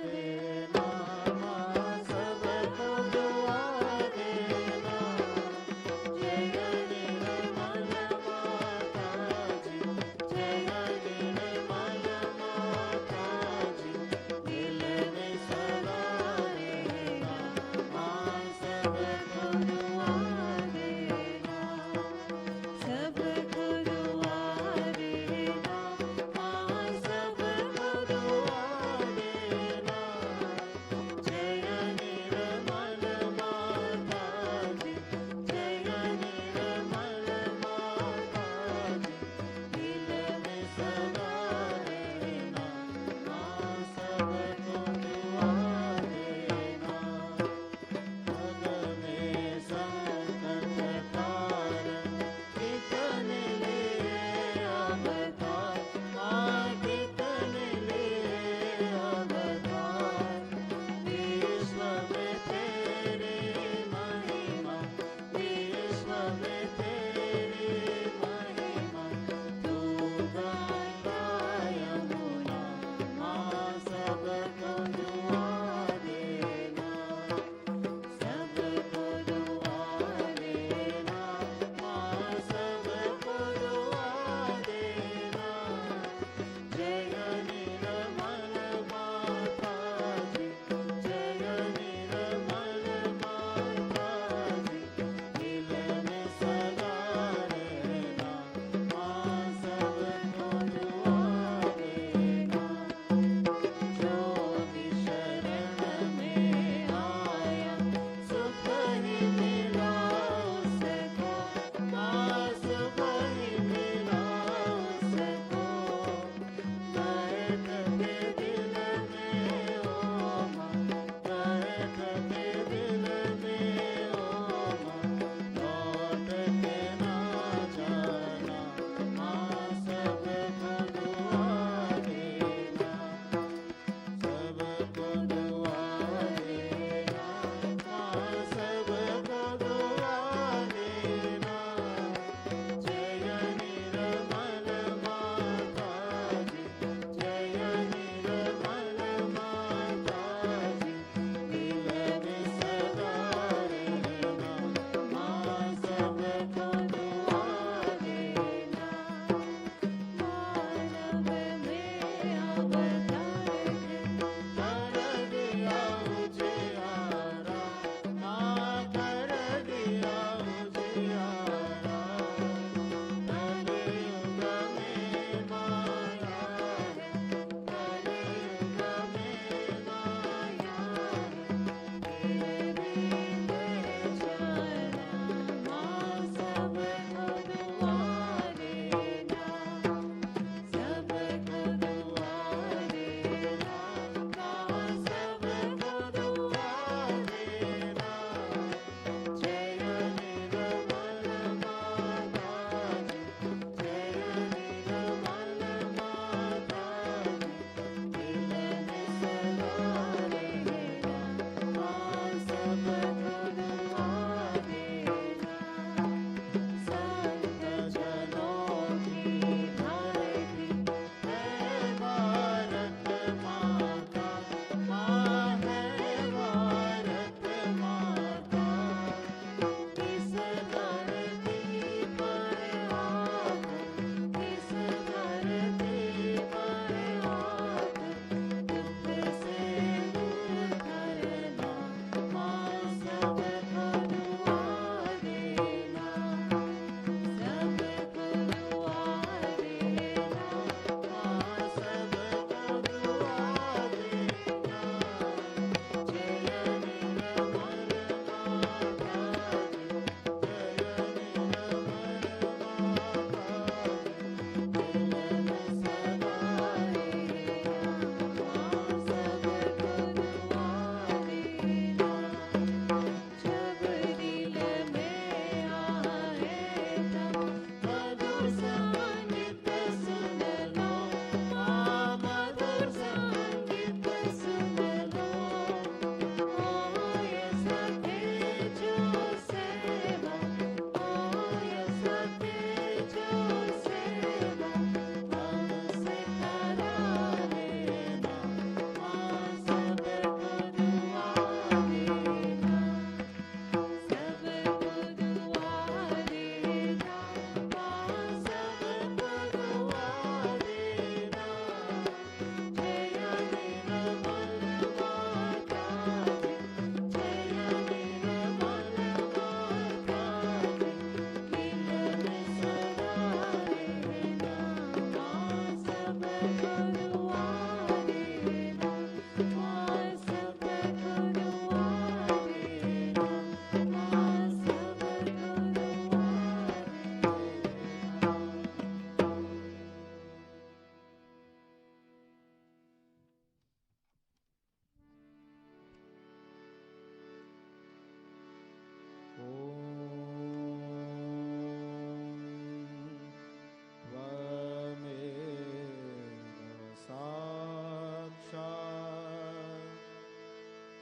देना माँ, सबको दुआ देना। जय निर्मल माता जी, जय निर्मल माता जी, दिल में सदा रहना माँ, सबको दुआ देना। सबको दुआ देना माँ, सबको दुआ देना। जय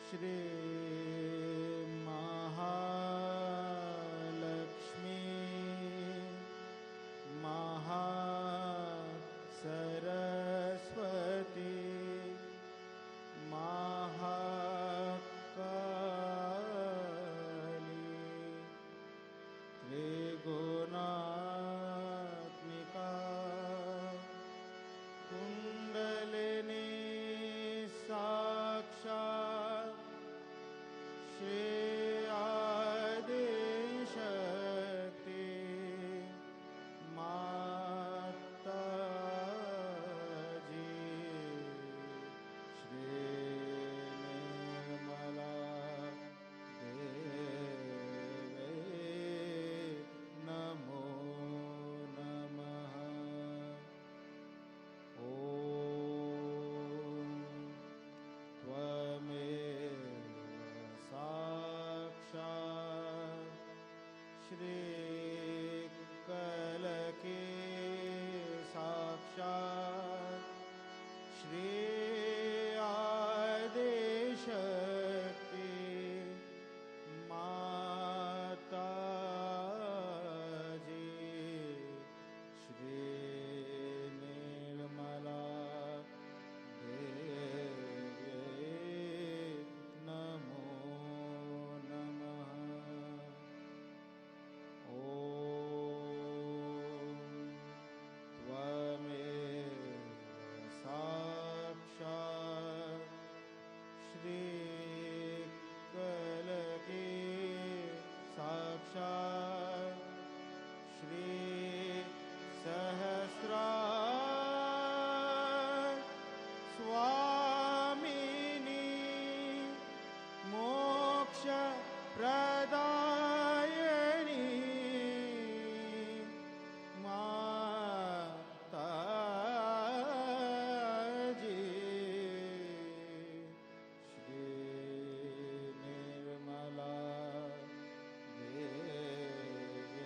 Shri Mahalakshmi Saraswati Mahakali Trigunatmika Kundalini Sakshat Shri Adi Shakti Mataji Shri Nirmala Devi Namo Namaha Om Tvameva Sakshat Shri Kalaki Sakshat Shri Adi Shakti Mataji Shri Nirmala Devi Namo Namaha Om Tvameva Sakshat Shri Kalaki Sakshat Shri Sahasrar Swamini Moksha Pradayani Mataji Shri Nirmala Devi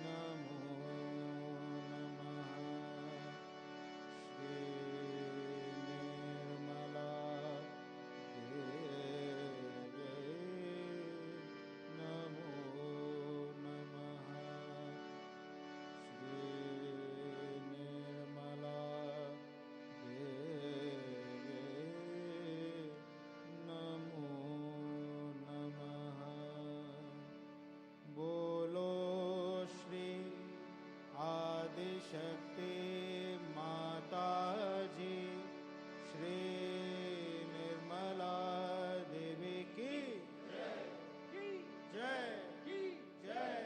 Namo Namaha Shri Nirmala Devi Namo Namaha Shri Nirmala Devi Namo Namaha Bolo Shri Adi Shakti Mataji Shri Nirmala Devi ki Jai Jai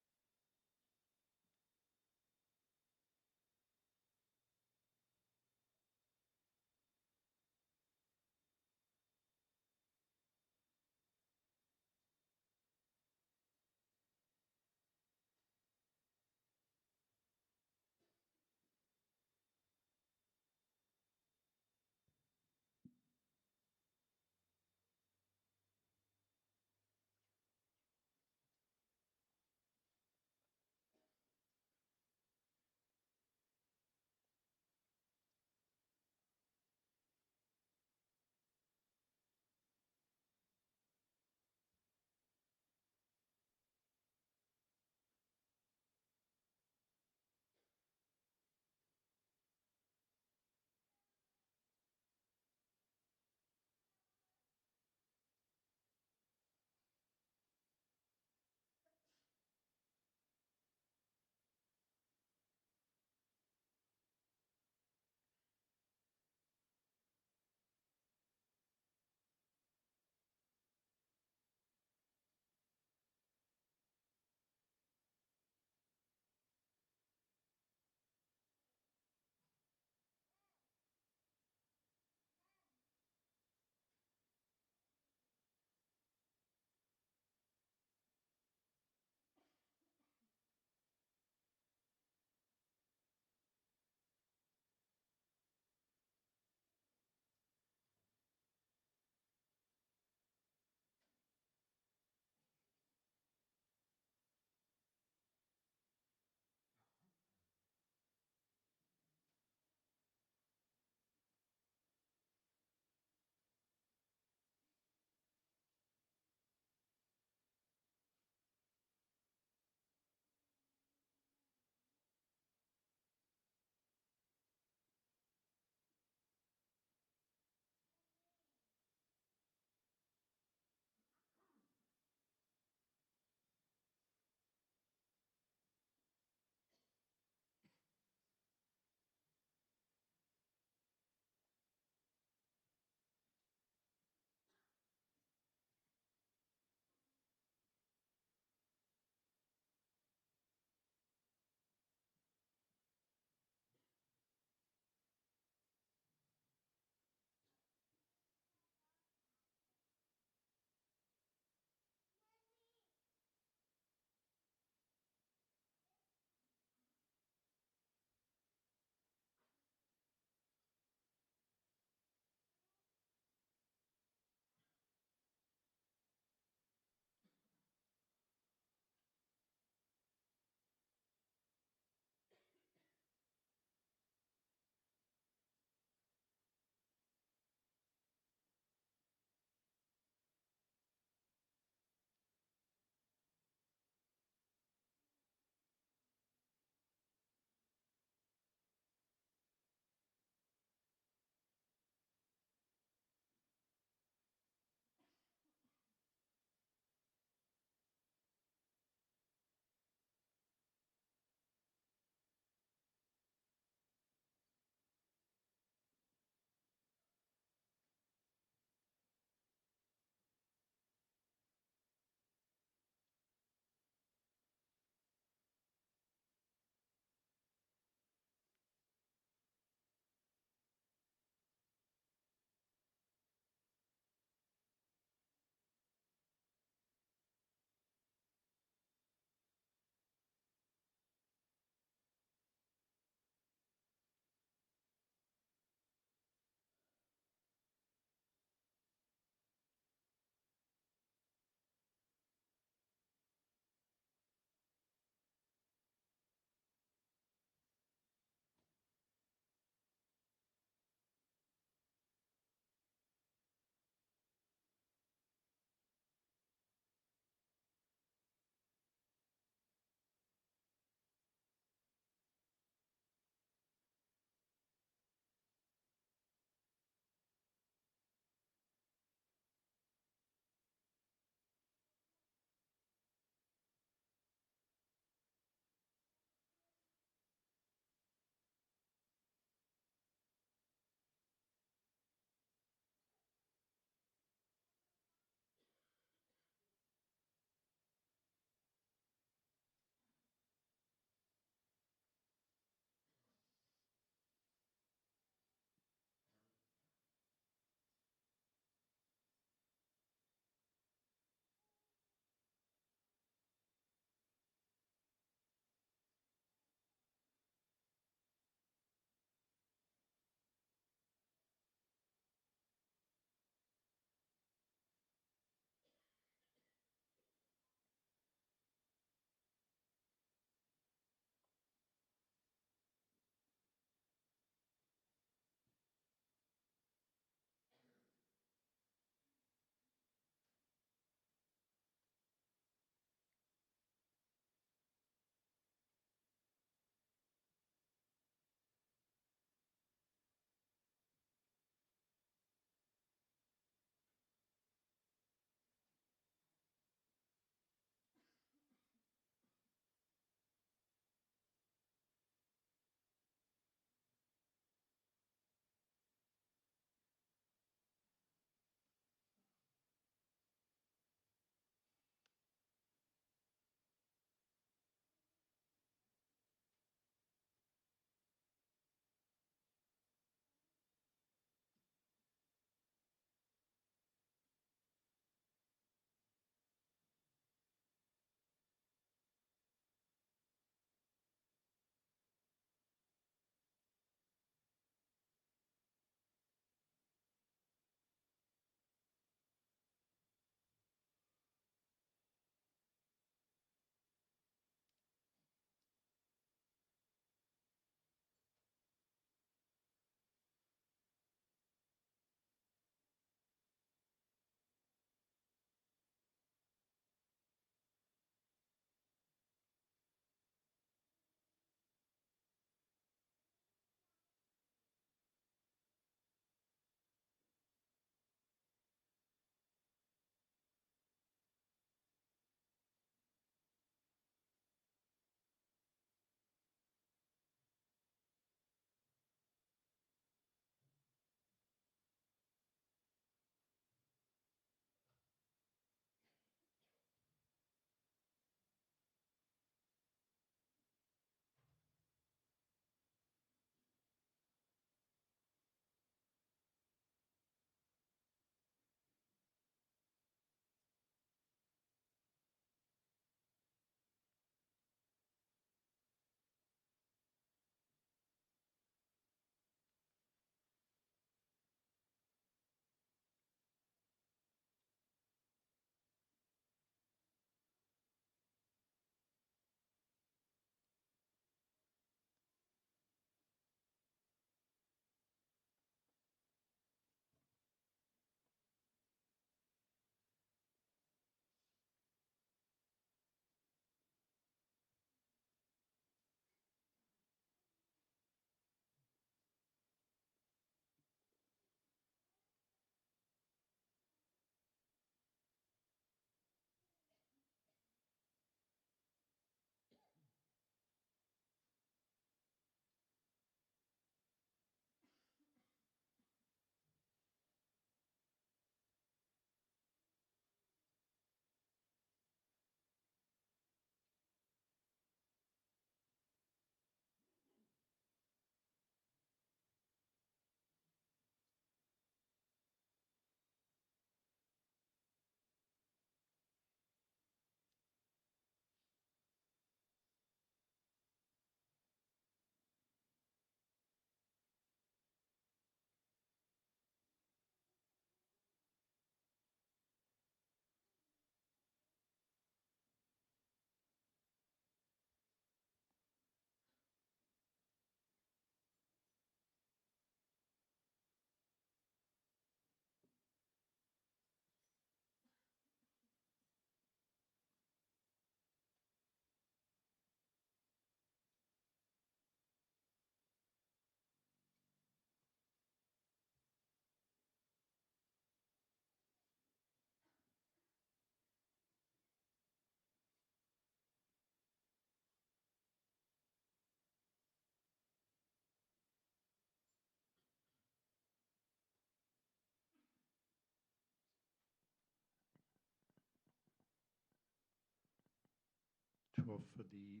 for the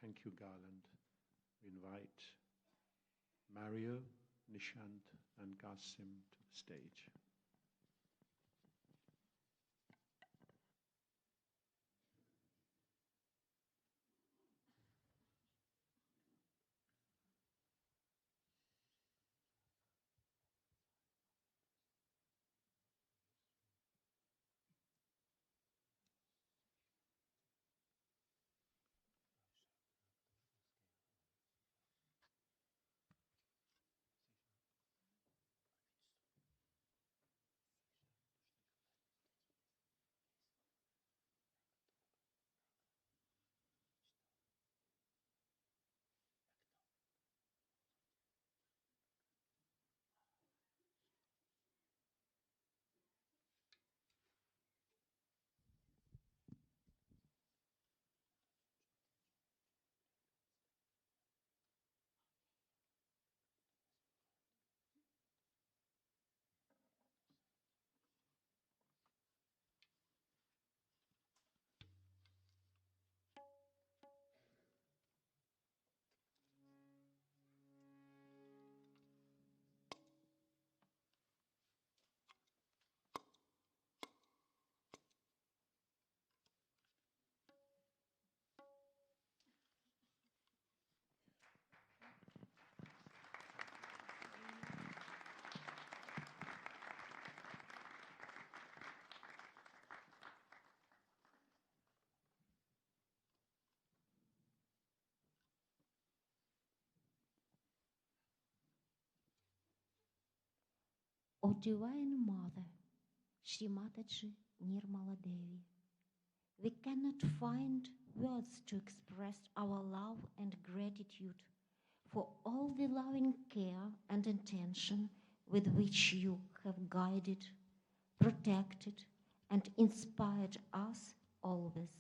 thank you garland. We invite Mario, Nishant, and Qasim to the stage. O Divine Mother, Shri Mataji Nirmala Devi, we cannot find words to express our love and gratitude for all the loving care and attention with which you have guided, protected, and inspired us always.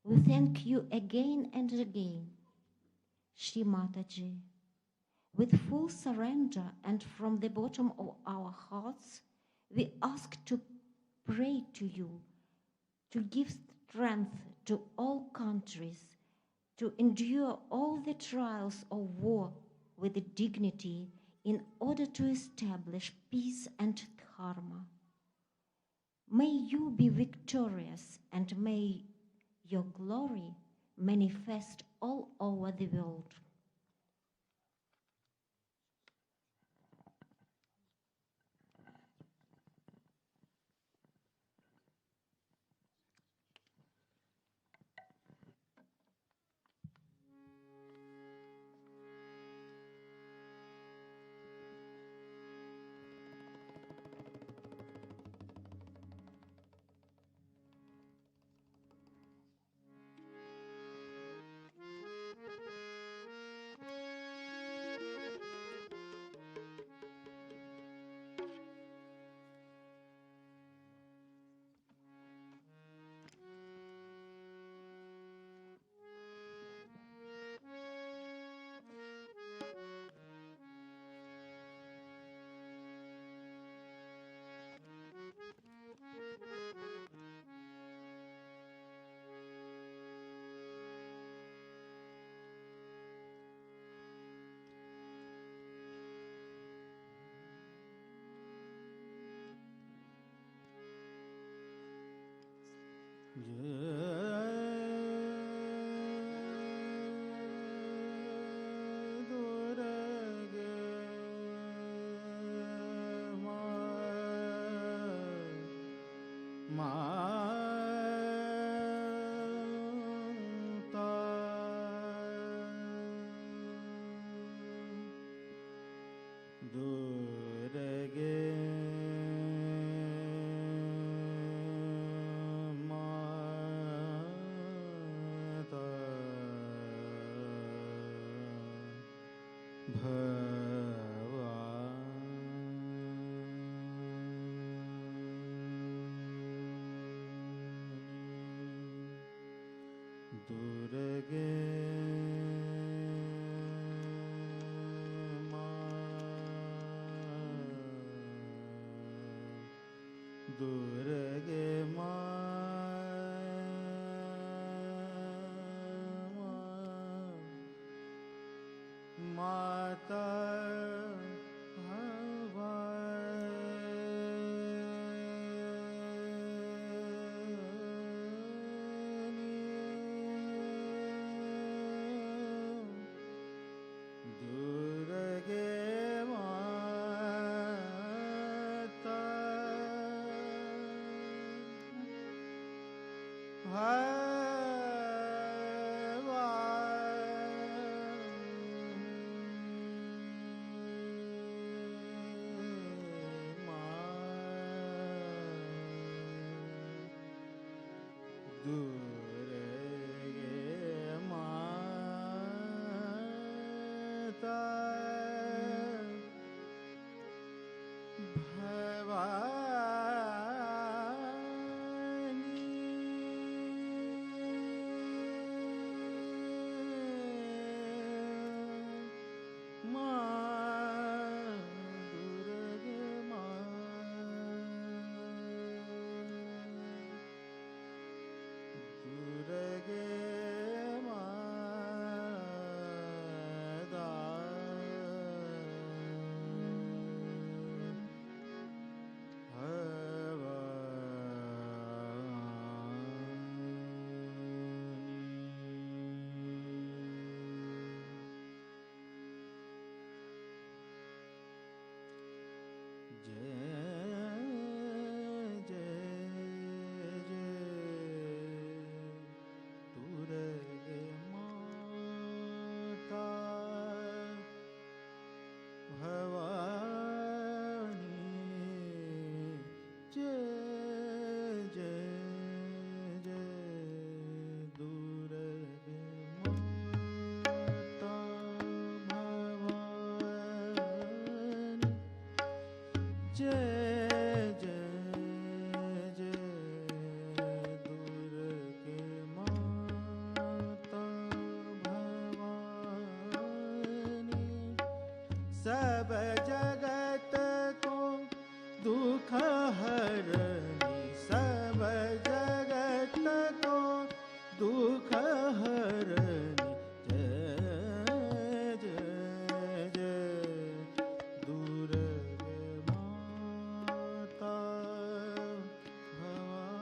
We thank you again and again, Shri Mataji. With full surrender and from the bottom of our hearts, we ask to pray to you to give strength to all countries, to endure all the trials of war with dignity in order to establish peace and dharma. May you be victorious and may your glory manifest all over the world. सब जगत को दुख हरनी, सब जगत को दुख हरनी, जय जय जय दुर्गे माता Bhavani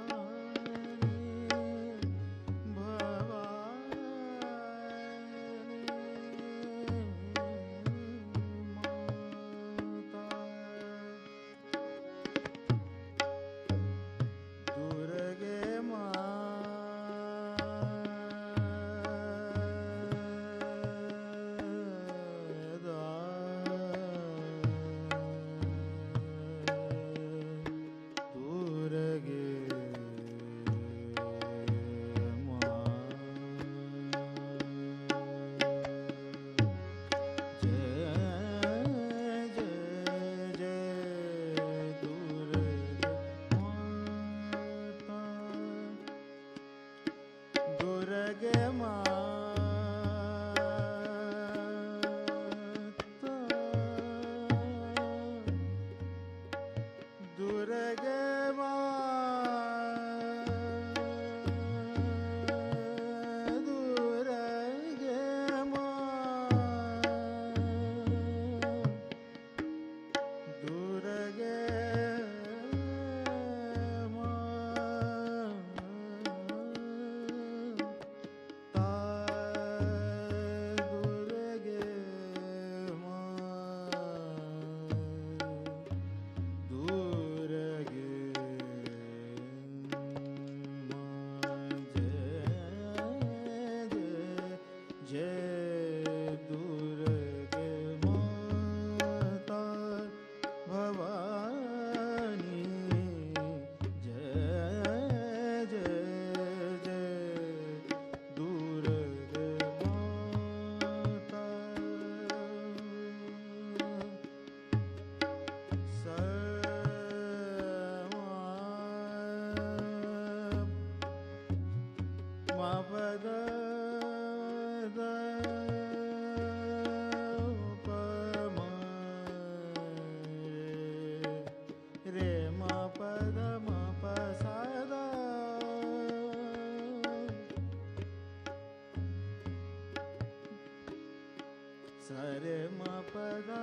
sare ma pada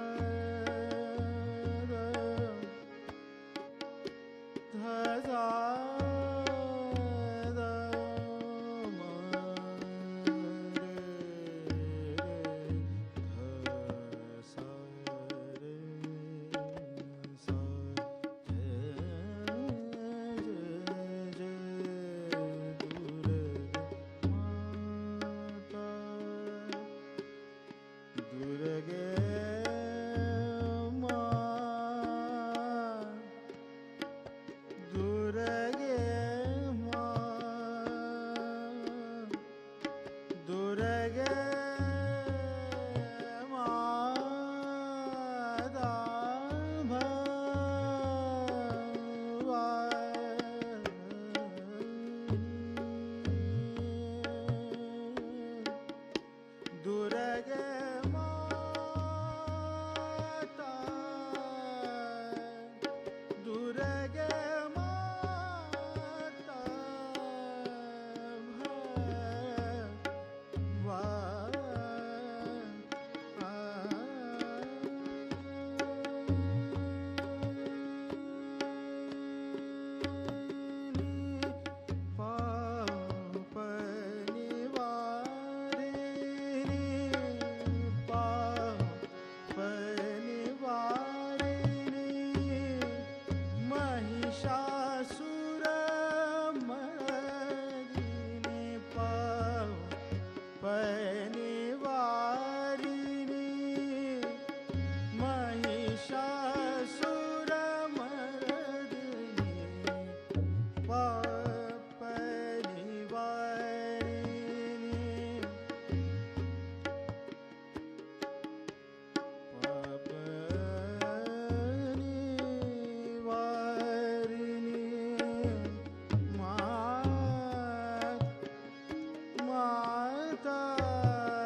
dha za da ma re dha sa re sa Durga Ma Durga Ma Durga Ma da bha Durga Mata Durga Mata Mata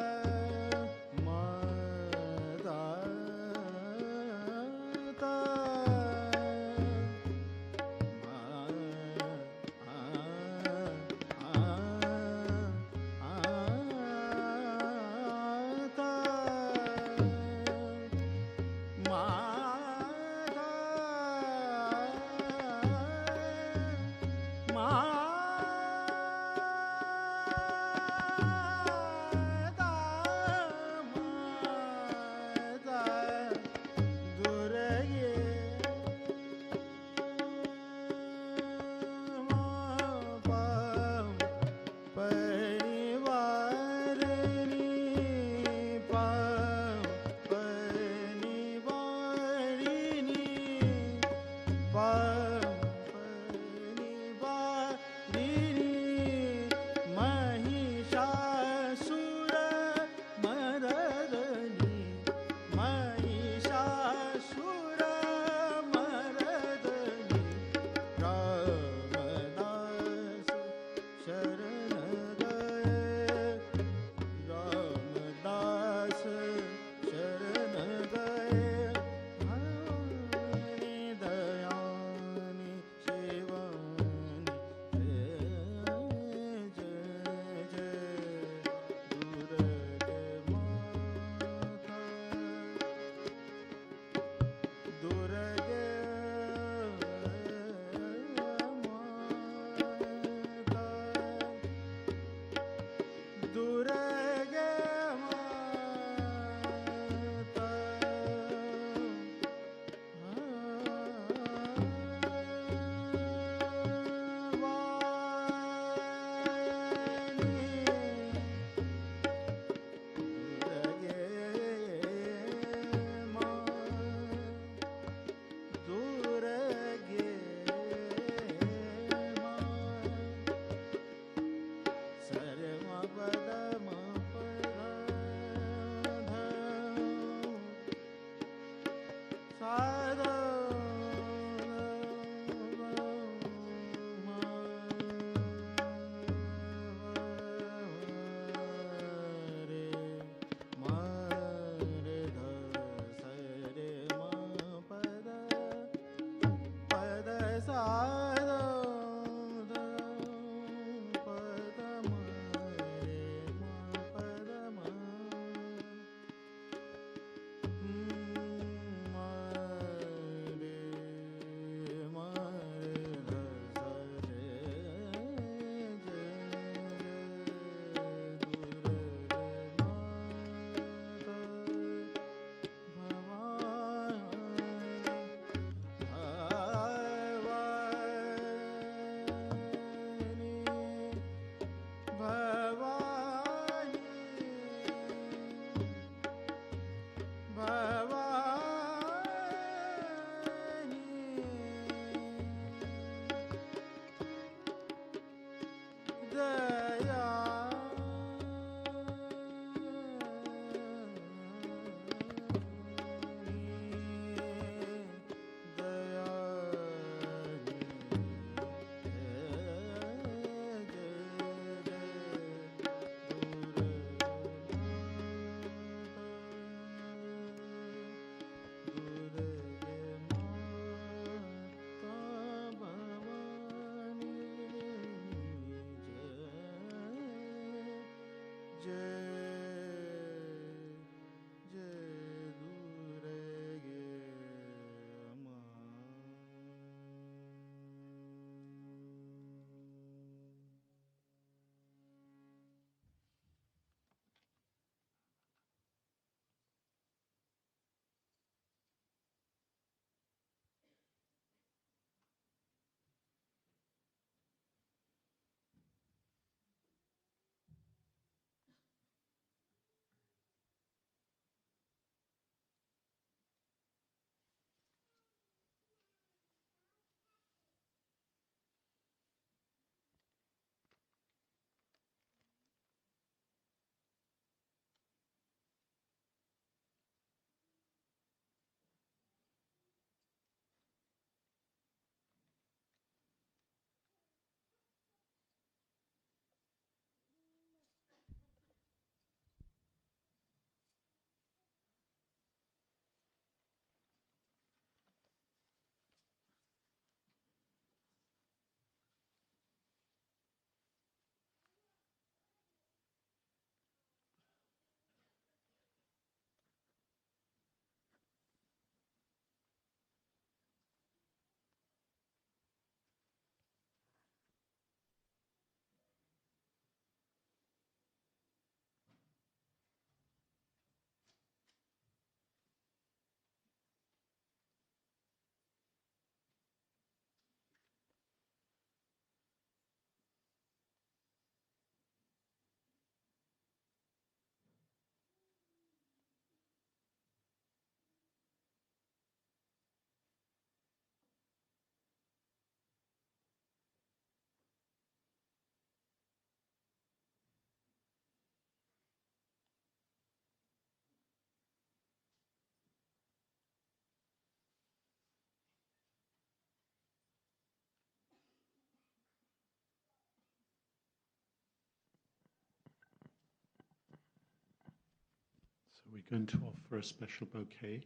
We're going to offer a special bouquet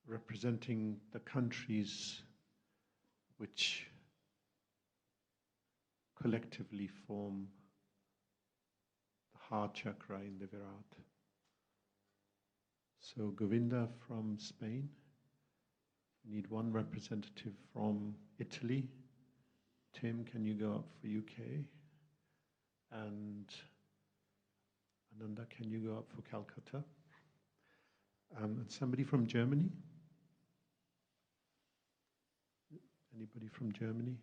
representing the countries which collectively form the heart chakra in the Virat. So Govinda from Spain, we need one representative from Italy. Tim, can you go up for UK? And Ananda, can you go up for Calcutta? And somebody from Germany? Anybody from Germany?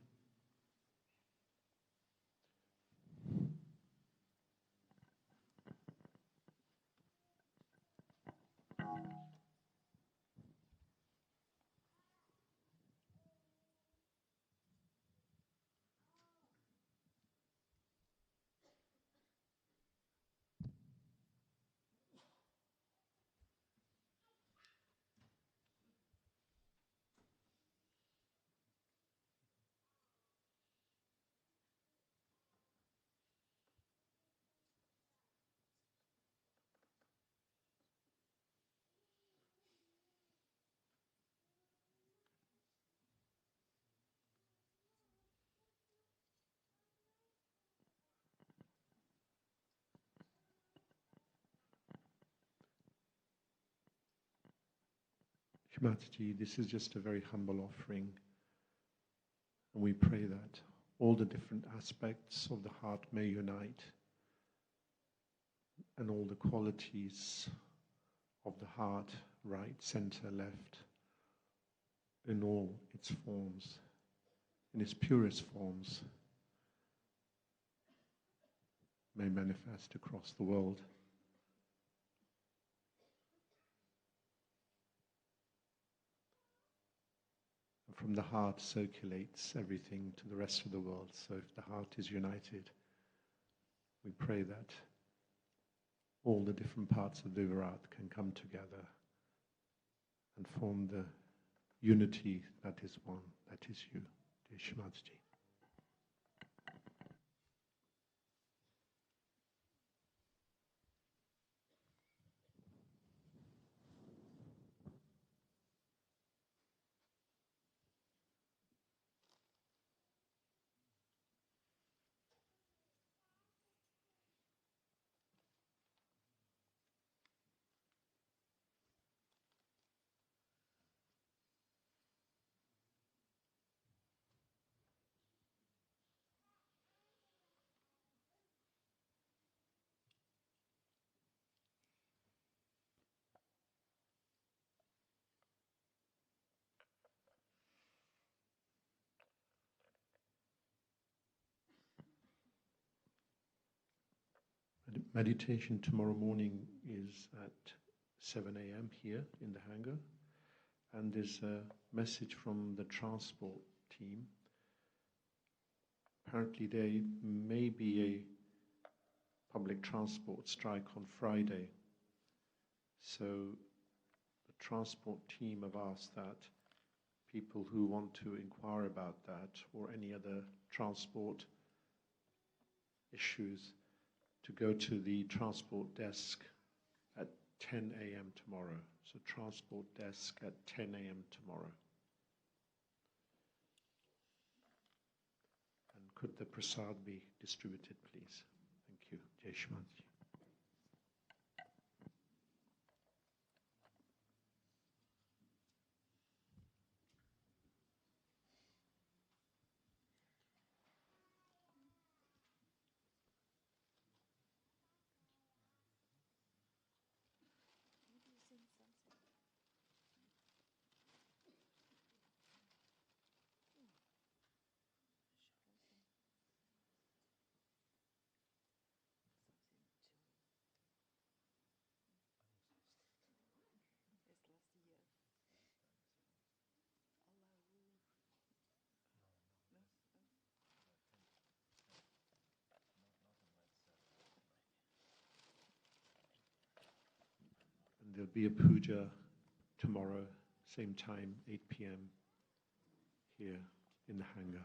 Shrimataji, this is just a very humble offering, and we pray that all the different aspects of the heart may unite, and all the qualities of the heart, right, center, left, in all its forms, in its purest forms, may manifest across the world. From the heart circulates everything to the rest of the world. So if the heart is united, we pray that all the different parts of the Virat can come together and form the unity that is one, that is you, dear Shrimataji. Meditation tomorrow morning is at 7 a.m. here in the hangar, and there's a message from the transport team. Apparently there may be a public transport strike on Friday, so the transport team have asked that people who want to inquire about that or any other transport issues to go to the transport desk at 10 a.m. tomorrow. So transport desk at 10 a.m. tomorrow. And could the prasad be distributed, please? Thank you. Jai Shrimataji. And there'll be a puja tomorrow, same time, 8 p.m. here in the hangar.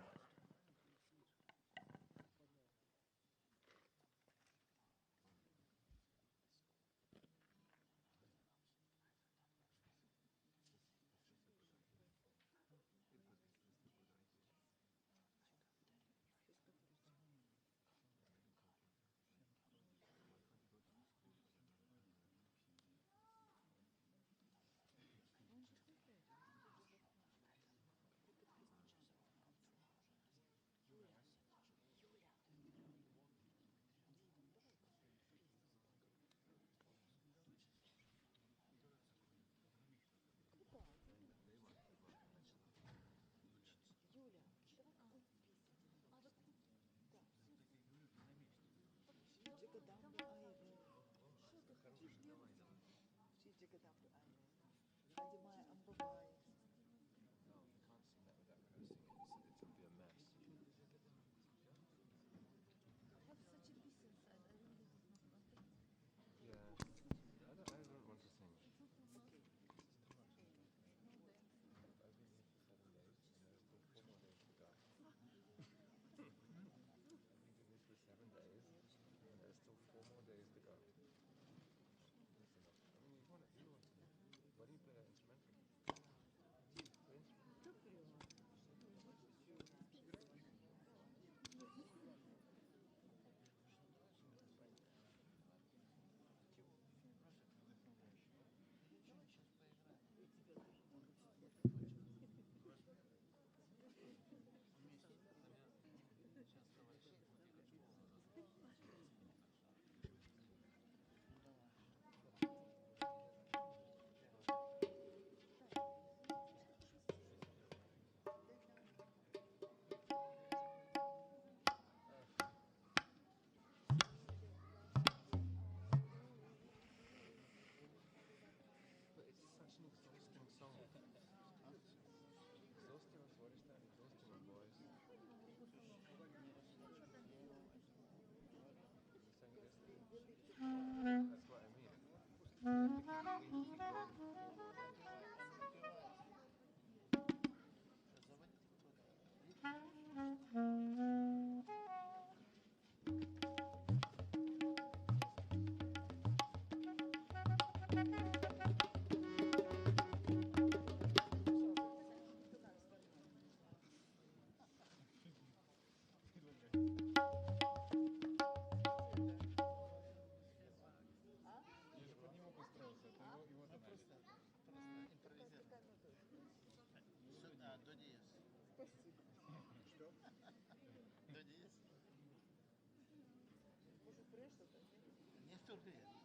Несколько лет.